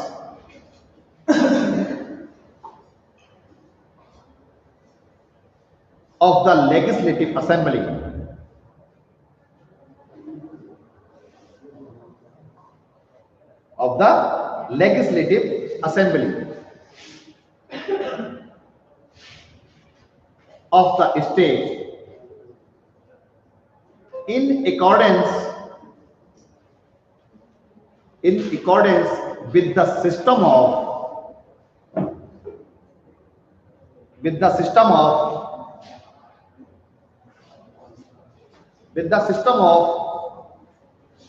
of the legislative assembly, of the legislative assembly of the state in accordance with the system of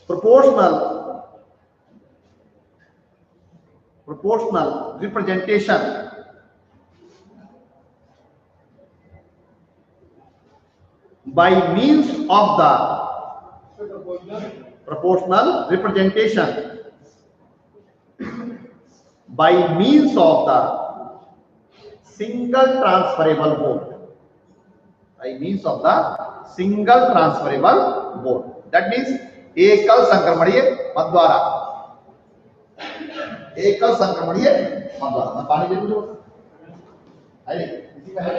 proportional representation by means of the proportional representation by means of the single transferable vote, by means of the single transferable vote, that means एकल संक्रमणीय मत द्वारा, एकल संक्रमणीय मत द्वारा। मैं पानी ले लूं? अरे इसी में है।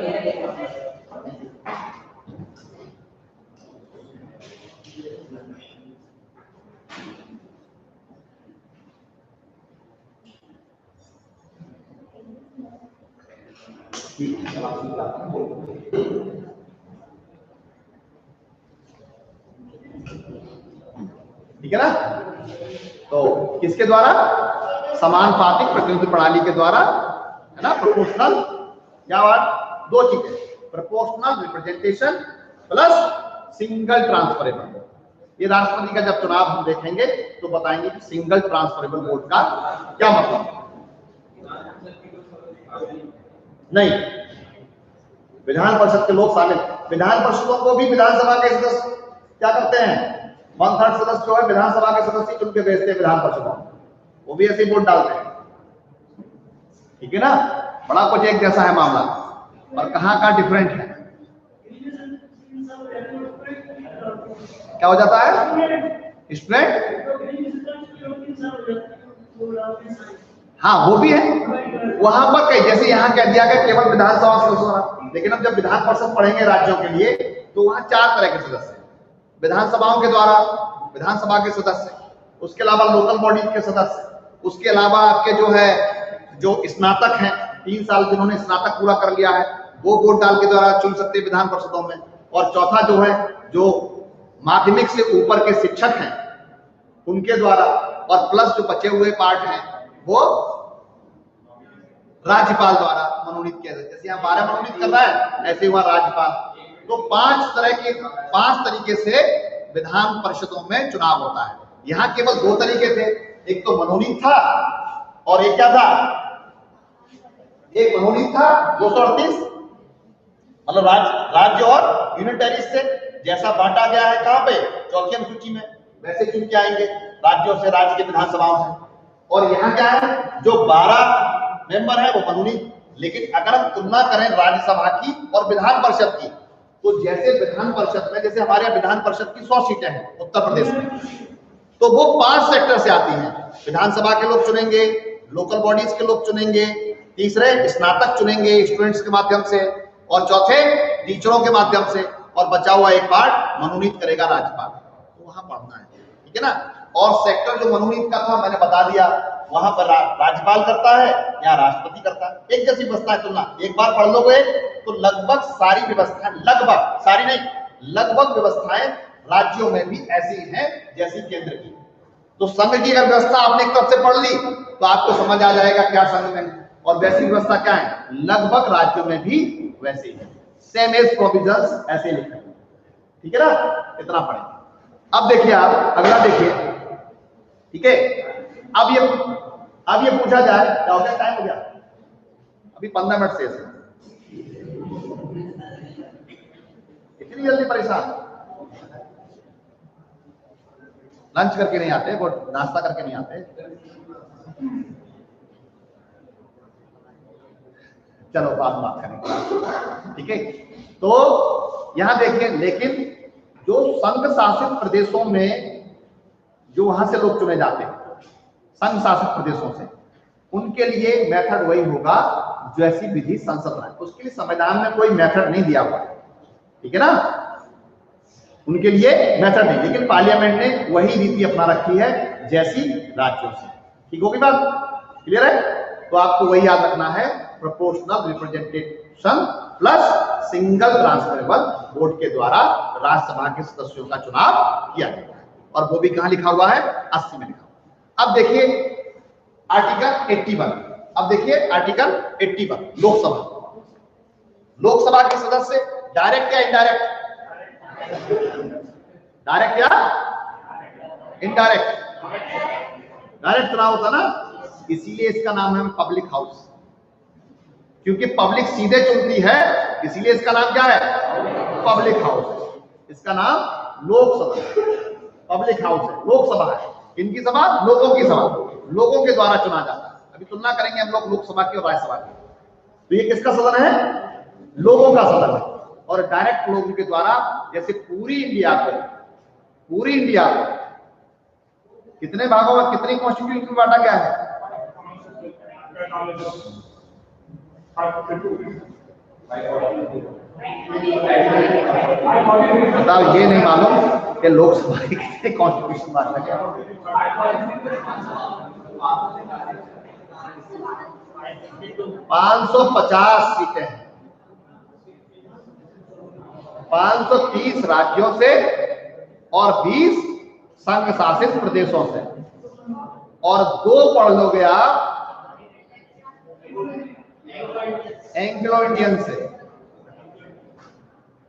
ठीक है ना? तो किसके द्वारा? समानुपातिक प्रतिनिधित्व प्रणाली के द्वारा, है ना? प्रोपोर्शनल, क्या बात? दो चीजें, proportional representation plus single transferable. ये राष्ट्रपति का जब चुनाव हम देखेंगे तो बताएंगे कि सिंगल ट्रांसफरेबल वोट का क्या मतलब है। नहीं, विधान परिषद के लोग शामिल, विधान परिषदों को भी विधानसभा के सदस्य क्या करते हैं, 1/3 सदस्य जो है विधानसभा के सदस्य चुन के भेजते हैं विधान परिषदों, वो भी ऐसे वोट डालते हैं। ठीक है ना, बड़ा कुछ एक जैसा है मामला, और कहाँ का डिफरेंट है, क्या हो जाता है स्टूडेंट। हाँ वो भी है, वहां पर कई, जैसे यहाँ कह दिया गया केवल विधानसभा सदस्य, लेकिन अब जब विधान परिषद पढ़ेंगे राज्यों के लिए तो वहां 4 तरह के सदस्य, विधानसभाओं के द्वारा विधानसभा के सदस्य, उसके अलावा लोकल बॉडी के सदस्य, उसके अलावा आपके जो है जो स्नातक हैं 3 साल जिन्होंने स्नातक पूरा कर लिया है वो वोट डाल के द्वारा चुन सकते हैं विधान परिषदों में, और चौथा जो है जो माध्यमिक से ऊपर के शिक्षक हैं उनके द्वारा, और प्लस जो बचे हुए पार्ट हैं वो राज्यपाल द्वारा मनोनीत किया जाए। जैसे यहाँ 12 मनोनीत कर रहा है ऐसे वहां राज्यपाल। तो 5 तरीके से विधान परिषदों में चुनाव होता है। यहाँ केवल 2 तरीके थे, एक तो मनोनीत था और एक क्या था, एक मनोनीत था 238 मतलब राज्य और यूनियन टेरिटरी से जैसा बांटा गया है कहां पे, चौथी अनुसूची में, वैसे चुन के आएंगे राज्यों से, राज्य के विधानसभाओं से। और यहाँ क्या है, जो 12 मेंबर है वो मनोनीत। लेकिन अगर हम तुलना करें राज्यसभा की और विधान परिषद की, तो जैसे विधान परिषद में, जैसे हमारे यहाँ विधान परिषद की 100 सीटें हैं उत्तर प्रदेश में, तो वो 5 सेक्टर से आती हैं। विधानसभा के लोग चुनेंगे, लोकल बॉडीज के लोग चुनेंगे, तीसरे स्नातक चुनेंगे स्टूडेंट्स के माध्यम से, और चौथे टीचरों के माध्यम से, और बचा हुआ एक पार्ट मनोनीत करेगा राज्यपाल। तो वहां पढ़ना है, ठीक है ना। और सेक्टर जो मनोनीत का था मैंने बता दिया, वहां पर राज्यपाल करता है या राष्ट्रपति करता है, एक जैसी व्यवस्था है तुलना। एक बार पढ़ लोगे तो लगभग सारी व्यवस्थाएं, लगभग सारी नहीं, लगभग व्यवस्थाएं राज्यों में भी ऐसी हैं जैसी केंद्र की। तो संघ की अगर व्यवस्था आपने एक तरफ से पढ़ ली तो आपको समझ आ जाएगा क्या संघ में, और वैसी व्यवस्था क्या है, लगभग राज्यों में भी वैसे ही है, सेम एज प्रोविजंस ऐसे लिखे, ठीक है ना। इतना पढ़े। अब देखिए आप अगला देखिए, ठीक है। अब ये पूछा जाए, क्या हो गया, टाइम हो गया, अभी 15 मिनट से इतनी जल्दी परेशान, लंच करके नहीं आते, वो नाश्ता करके नहीं आते। चलो बात करेंगे, ठीक है। तो यहां देखिए, लेकिन जो संघ शासित प्रदेशों में जो वहां से लोग चुने जाते हैं संघ शासित प्रदेशों से, उनके लिए मेथड वही होगा जैसी विधि संसद में, उसके लिए संविधान में कोई मेथड नहीं दिया हुआ है, ठीक है ना। उनके लिए मेथड नहीं, लेकिन पार्लियामेंट ने वही नीति अपना रखी है जैसी राज्यों से, ठीक होगी बात, क्लियर है। तो आपको वही याद रखना है, proportional representation plus single transferable vote के द्वारा राज्यसभा के सदस्यों का चुनाव किया जाता है, और वो भी कहां लिखा हुआ है, 80 में लिखा हुआ। अब देखिए आर्टिकल 81, अब देखिए आर्टिकल 81 लोकसभा के सदस्य डायरेक्ट या इनडायरेक्ट, डायरेक्ट या इनडायरेक्ट, डायरेक्ट चुनाव होता ना, इसीलिए इसका नाम है पब्लिक हाउस, क्योंकि पब्लिक सीधे चुनती है, इसीलिए इसका नाम क्या है, पब्लिक हाउस। इसका नाम लोकसभा, पब्लिक हाउस है, लोकसभा है, इनकी सभा, लोगों की सभा, लोगों के द्वारा चुना जाता है। अभी तुलना करेंगे हम लोग लोकसभा की और राज्यसभा की। तो ये किसका सदन है, लोगों का सदन है, और डायरेक्ट लोगों के द्वारा, जैसे पूरी इंडिया को कितने भागों में, कितनी कॉन्स्टिट्यूशन में बांटा गया है, बताओ, ये नहीं मालूम कि लोकसभा की कितने कॉन्स्टिट्यूशन बांटा गया, 550 सीटें हैं, 530 राज्यों से और 20 संघ शासित प्रदेशों से, और 2 पढ़ लोगे आप एंग्लो इंडियन से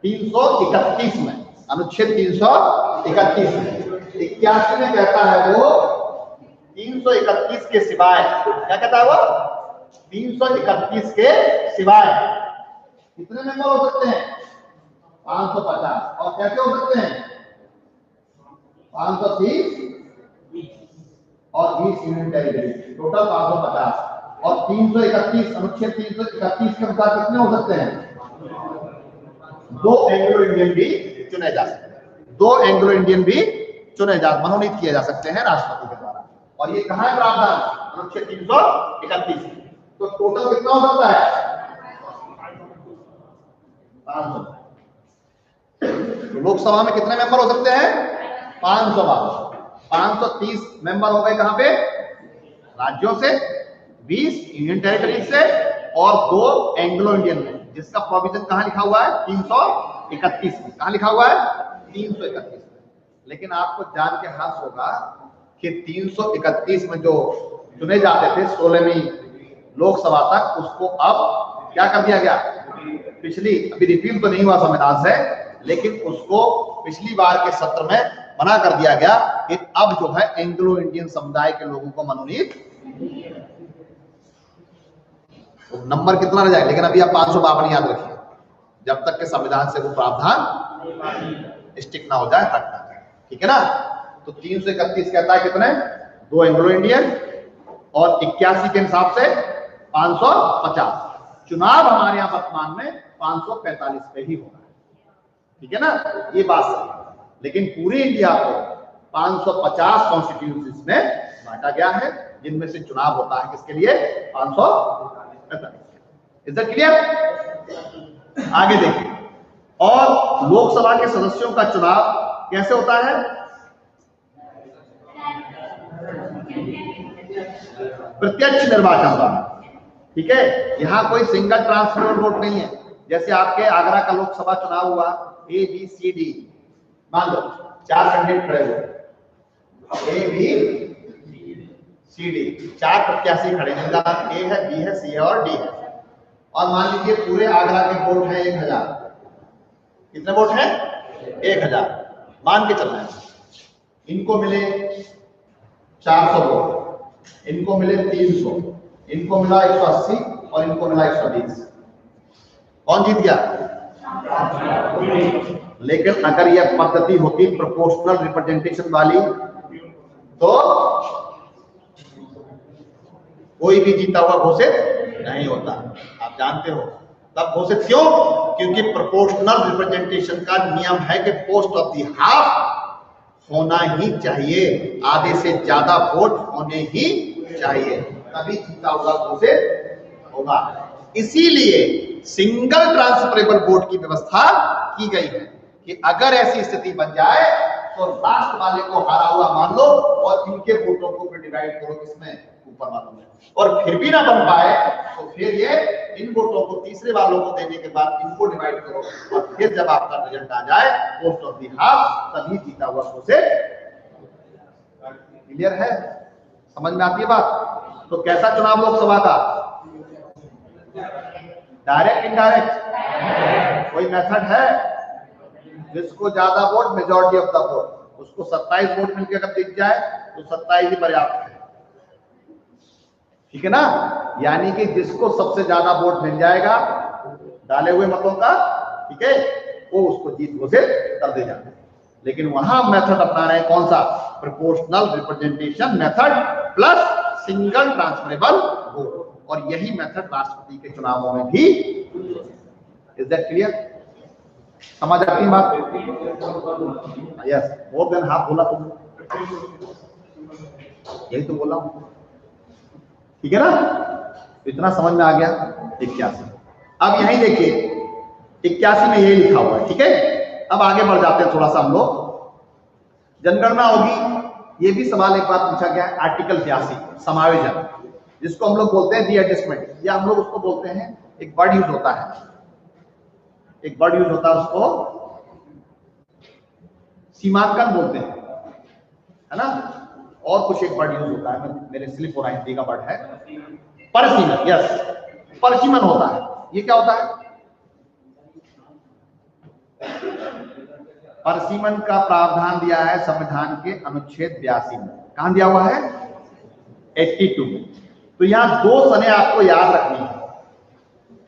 331 में, अनुच्छेद 331 में, 81 में कहता है वो 331 के सिवाय, क्या कहता है वो, 331 के सिवाय कितने मेंबर हो सकते हैं? 550। और कैसे हो सकते हैं? 530 और 20 यूनियन टेरिटरी, टोटल 550। और 331 अनुच्छेद 331 के अनुसार कितने हो सकते हैं? 2 एंग्लो इंडियन भी चुने जा सकते हैं। 2 एंग्लो इंडियन भी मनोनीत किए जा सकते हैं राष्ट्रपति के द्वारा। और ये कहां है प्रावधान? अनुच्छेद 331। तो टोटल कितना हो सकता है? 500। तो लोकसभा में कितने मेंबर हो सकते हैं? 500। 530 मेंबर हो गए कहां पे? राज्यों से, 20 यूनियन टेरिटरी से और 2 एंग्लो इंडियन में, जिसका प्रोविजन कहां लिखा हुआ है? 331 में। कहां लिखा हुआ है? 331 में। लेकिन आपको जान के हर्ष होगा कि 331 में जो चुने जाते थे 16वीं लोकसभा तक, उसको अब क्या कर दिया गया? पिछली, अभी रिपील तो नहीं हुआ संविधान से, लेकिन उसको पिछली बार के सत्र में मना कर दिया गया कि अब जो है एंग्लो इंडियन समुदाय के लोगों को मनोनीत, तो नंबर कितना रह जाएगा। लेकिन अभी आप 552 याद रखिए, जब तक के संविधान से वो प्रावधान स्टिक ना हो जाए, हट ना जाए, ठीक है ना। तो 331 कहता है कितने? 2 एंग्लो इंडियन और 81 के हिसाब से 550। चुनाव हमारे यहां वर्तमान में 545 पे ही हो रहा है, ठीक है ना, ये बात सही। लेकिन पूरे इंडिया को 550 कॉन्स्टिट्यूएंसीज में बांटा गया है, जिनमें से चुनाव होता है किसके लिए? 545। Is that clear? आगे देखिए। और लोकसभा के सदस्यों का चुनाव कैसे होता है? प्रत्यक्ष निर्वाचन द्वारा, ठीक है। यहां कोई सिंगल ट्रांसफरेबल वोट नहीं है। जैसे आपके आगरा का लोकसभा चुनाव हुआ, ए बी सी डी, मान लो 4 कैंडिडेट खड़े हुए, ए बी सी डी, 4 प्रत्याशी खड़े हैं, ए है, बी है, सी है और डी है। और मान लीजिए पूरे आगरा के वोट है 1000। कितने वोट है? 1000 मान के चलना है। इनको मिले 400 वोट, इनको मिले 300, इनको मिला 180 और इनको मिला 120। कौन जीत गया? लेकिन अगर यह पद्धति होती प्रोपोर्शनल रिप्रेजेंटेशन वाली, तो कोई भी जीता हुआ घोषित नहीं होता। आप जानते हो तब घोषित क्यों? क्योंकि प्रोपोर्शनल रिप्रेजेंटेशन का नियम है कि पोस्ट ऑफ द हाफ होना ही चाहिए, आधे से ज्यादा वोट होने ही चाहिए, तभी जीता हुआ घोषित होगा। इसीलिए सिंगल ट्रांसफरेबल वोट की व्यवस्था की गई है कि अगर ऐसी स्थिति बन जाए तो लास्ट वाले को हारा हुआ मान लो और इनके वोटों को फिर डिवाइड करो किसमें? ऊपर वालों में। और फिर भी ना बन पाए तो फिर ये इन वोटों को तीसरे वालों को देने के बाद इनको डिवाइड करो, और फिर जब आपका रिजल्ट आ जाए पोस्ट ऑफ द हाफ, तभी जीता हुआ घोषित। क्लियर है? समझ में आती है बात? तो कैसा चुनाव लोकसभा का? Direct, indirect? कोई मेथड है? जिसको ज्यादा vote, majority of the vote, उसको 27 वोट मिलकर अगर जीत जाए तो 27 ही पर्याप्त है, ठीक है ना। यानी कि जिसको सबसे ज्यादा वोट मिल जाएगा डाले हुए मतों का, ठीक है, वो उसको जीत घोषित कर दे जाए। लेकिन वहां मेथड अपना रहे कौन सा? Proportional representation method plus single transferable vote. और यही मेथड राष्ट्रपति के चुनावों में भी। Is that clear? समझ आती है बात? यस, मोर देन हाफ बोला तुमने, यही तो बोला हूं, ठीक है ना। इतना समझ में आ गया। 81। अब यही देखिए 81 में यही लिखा हुआ है, ठीक है। अब आगे बढ़ जाते हैं थोड़ा सा हम लोग। जनगणना होगी, ये भी सवाल एक बार पूछा गया है। आर्टिकल 82 समायोजन, जिसको हम लोग बोलते हैं रीएडजस्टमेंट, या हम लोग उसको बोलते हैं, एक वर्ड यूज होता है, एक वर्ड यूज होता है, उसको सीमांकन बोलते हैं, है ना। और कुछ एक वर्ड यूज होता है, मेरे स्लिप हो रहा है, हिंदी का वर्ड है परिसीमन। यस, परिसीमन होता है। ये क्या होता है? परिसीमन का प्रावधान दिया है संविधान के अनुच्छेद 82 में। कहां दिया हुआ है? 82 में। तो यहां 2 सने आपको याद रखनी है,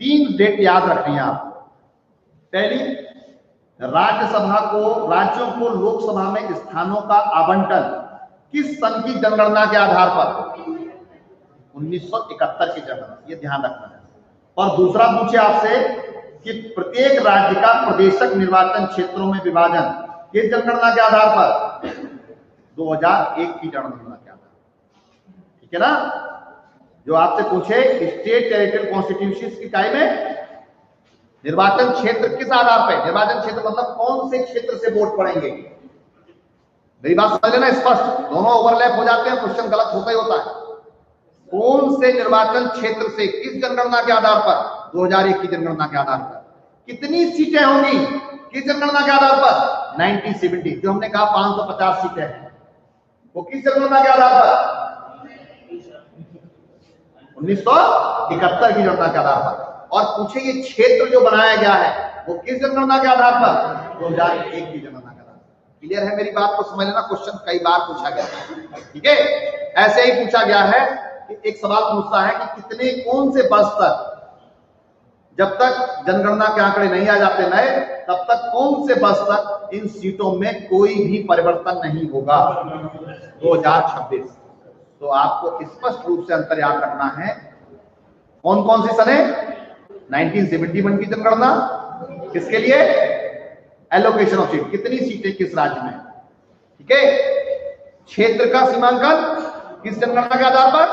3 डेट याद रखनी है आपको। पहली, राज्यसभा को, राज्यों को लोकसभा में स्थानों का आवंटन किस सन की जनगणना के आधार पर? 1971 की जनगणना, ये ध्यान रखना है। और दूसरा पूछे आपसे कि प्रत्येक राज्य का प्रदेशक निर्वाचन क्षेत्रों में विभाजन किस जनगणना के आधार पर? 2001 की जनगणना के आधार पर। ठीक है ना? जो आपसे पूछे स्टेट टेरिटोरियल कॉन्स्टिट्यूशंस की टाइम में निर्वाचन क्षेत्र किस आधार पर? निर्वाचन क्षेत्र मतलब कौन से क्षेत्र से वोट पड़ेंगे। मेरी बात समझ लेना स्पष्ट, दोनों ओवरलैप हो जाते हैं, क्वेश्चन गलत होता ही होता है। कौन से निर्वाचन क्षेत्र से किस जनगणना के आधार पर? 2001 की जनगणना के आधार पर। कितनी सीटें होंगी किस जनगणना के आधार पर? 1970, जो हमने कहा 550 सीटें हैं, वो किस जनगणना के आधार पर? 1971 की जनगणना के आधार पर। और पूछे ये क्षेत्र जो बनाया गया है वो किस जनगणना के आधार पर? 2001 की जनगणना के आधार पर। क्लियर है मेरी बात को समझ लेना, क्वेश्चन कई बार पूछा गया है। ठीक है, ऐसे ही पूछा गया है कि एक सवाल पूछता है कि कितने, कौन से वर्ष तक, जब तक जनगणना के आंकड़े नहीं आ जाते नए, तब तक कौन से वर्ष तक इन सीटों में कोई भी परिवर्तन नहीं होगा? 2026। तो आपको स्पष्ट रूप से अंतर याद रखना है। कौन कौन सी सने? 1971 की जनगणना किसके लिए? एलोकेशन ऑफ सीट, कितनी सीटें किस राज्य में। ठीक है, क्षेत्र का सीमांकन किस जनगणना के आधार पर?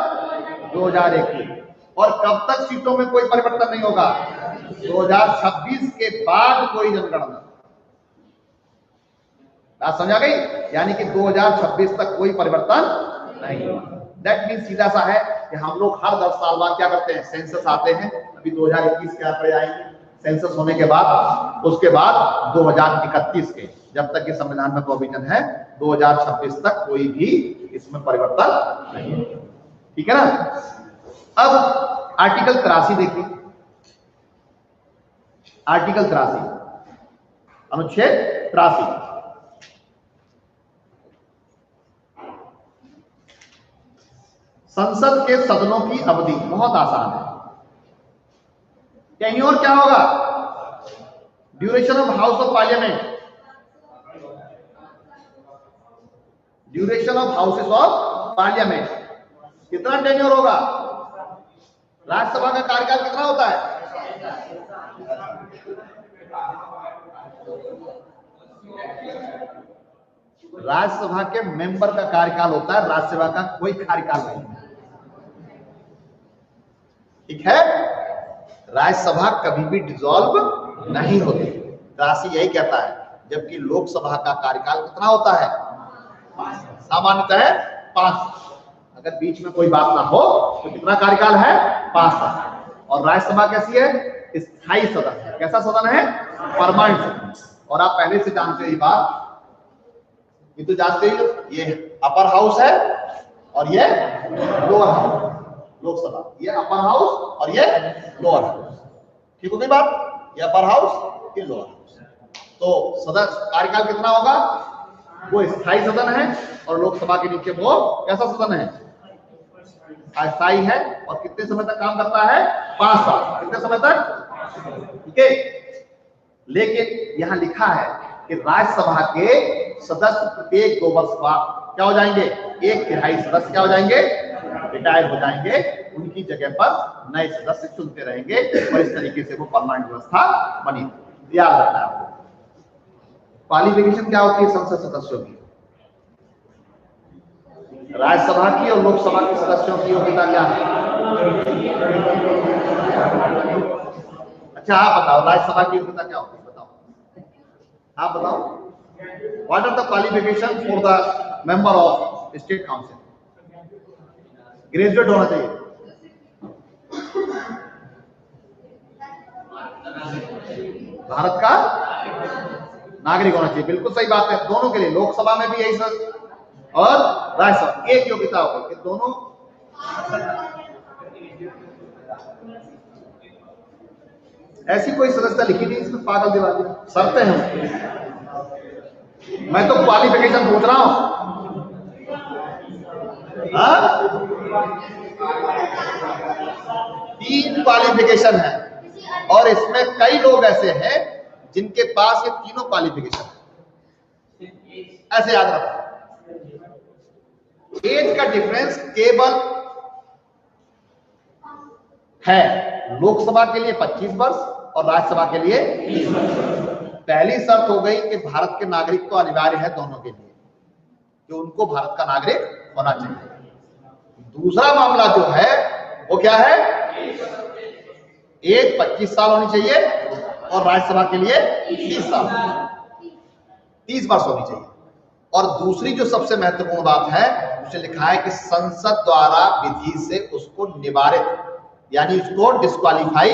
2001 की। और कब तक सीटों में कोई परिवर्तन नहीं होगा? 2026 के बाद कोई जनगणना। बात समझ आ गई? यानी कि 2026 तक कोई परिवर्तन नहीं होगा। दैट मीन सीधा सा है कि हम लोग हर 10 साल बाद क्या करते हैं? सेंसस आते हैं। अभी 2021 के आंकड़े आएंगे, सेंसस होने के बाद, उसके बाद 2031 के, जब तक ये संविधान में प्रोविजन है, 2026 तक कोई भी इसमें परिवर्तन नहीं है। ठीक है ना? अब आर्टिकल 83 देखिए, आर्टिकल 83, अनुच्छेद 83। संसद के सदनों की अवधि बहुत आसान है। टेन्योर क्या होगा? Duration of house of parliament, duration of houses of parliament, कितना टेन्योर होगा? राज्यसभा का कार्यकाल कितना होता है? राज्यसभा के मेंबर का कार्यकाल होता है, राज्यसभा का कोई कार्यकाल नहीं। ठीक है, राज्यसभा कभी भी डिसॉल्व नहीं होती। राशि यही कहता है, जबकि लोकसभा का कार्यकाल कितना होता है? सामान्यतः है 5। अगर बीच में कोई बात ना हो तो कितना कार्यकाल है? 5 साल। और राज्यसभा कैसी है? स्थायी सदन है। कैसा सदन है? परमानेंट सदन। और आप पहले से जानते हो ये बात, ये तो जानते ही, ये अपर हाउस है और ये लोअर हाउस। लोकसभा ये अपर हाउस और ये लोअर हाउस। ठीक हो गई बात? ये अपर हाउस, ये लोअर हाउस। तो सदन कार्यकाल कितना होगा? वो स्थायी सदन है, और लोकसभा के नीचे वो कैसा सदन है? अस्थायी है। और कितने समय तक काम करता है? 5 साल। कितने समय तक? ठीक है, लेकिन यहां लिखा है कि राज्यसभा के सदस्य प्रत्येक 2 वर्ष बाद क्या हो जाएंगे? 1/3 सदस्य क्या हो जाएंगे? रिटायर हो जाएंगे। उनकी जगह पर नए सदस्य चुनते रहेंगे, और इस तरीके से वो परमानेंट व्यवस्था बनी। याद रखना है आपको। क्वालिफिकेशन क्या होती है संसद सदस्यों की? राज्यसभा की और लोकसभा के सदस्यों की योग्यता क्या है? अच्छा आप बताओ, राज्यसभा की योग्यता क्या होती है? बताओ, आप बताओ। What are the qualification for the member of state council? Graduate होना चाहिए, भारत का नागरिक होना चाहिए। बिल्कुल सही बात है, दोनों के लिए, लोकसभा में भी यही सर और राज्यसभा एक योग्यता होगी कि दोनों। ऐसी कोई सदस्यता लिखी नहीं इसमें, पागल दिवाली शर्तें हैं। मैं तो क्वालिफिकेशन पूछ रहा हूं। 3 क्वालिफिकेशन है और इसमें कई लोग ऐसे हैं जिनके पास ये तीनों क्वालिफिकेशन है। ऐसे याद रखो, एज का डिफरेंस केवल है लोकसभा के लिए 25 वर्ष और राज्यसभा के लिए 30 वर्ष। पहली शर्त हो गई कि भारत के नागरिक तो अनिवार्य है दोनों के लिए कि उनको भारत का नागरिक होना चाहिए। दूसरा मामला जो है वो क्या है, एज 25 साल होनी चाहिए और राज्यसभा के लिए 30 साल 30 वर्ष होनी चाहिए। और दूसरी जो सबसे महत्वपूर्ण बात है उसे लिखा है कि संसद द्वारा विधि से उसको निवारित, यानी उसको डिस्क्वालीफाई,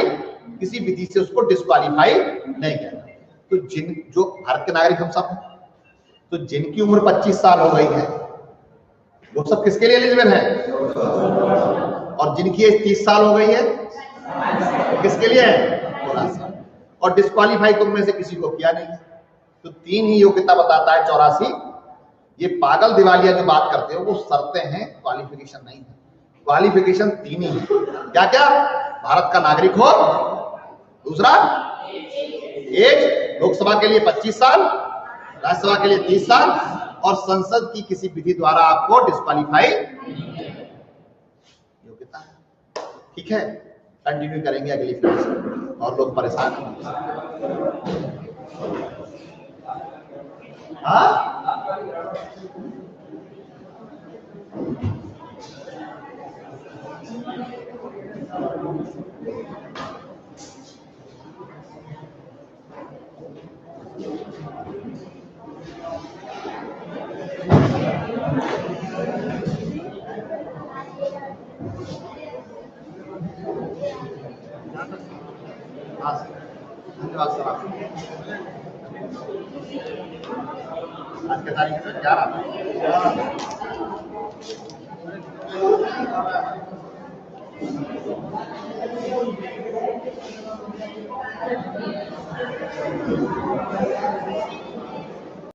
किसी विधि से उसको डिस्क्वालीफाई नहीं किया। तो जो भारत के नागरिक हम सब, तो जिनकी उम्र 25 साल हो गई है वो सब किसके लिए एलिजिबल है, और जिनकी एज 30 साल हो गई है किसके लिए है, और डिस्क्वालीफाई तुम में से किसी को किया नहीं। तो 3 ही योग्यता बताता है 84। ये पागल दिवालिया जो बात करते हो वो शर्तें हैं, क्वालिफिकेशन नहीं है। क्वालिफिकेशन 3 ही है। क्या क्या, भारत का नागरिक हो, दूसरा एज लोकसभा के लिए 25 साल, राज्यसभा के लिए 30 साल, और संसद की किसी विधि द्वारा आपको डिस्क्वालीफाई योग्यता। ठीक है, कंटिन्यू करेंगे अगली क्लास में, और लोग परेशान हैं। हाँ धन्यवाद सर आपको। आज के तारीख में 11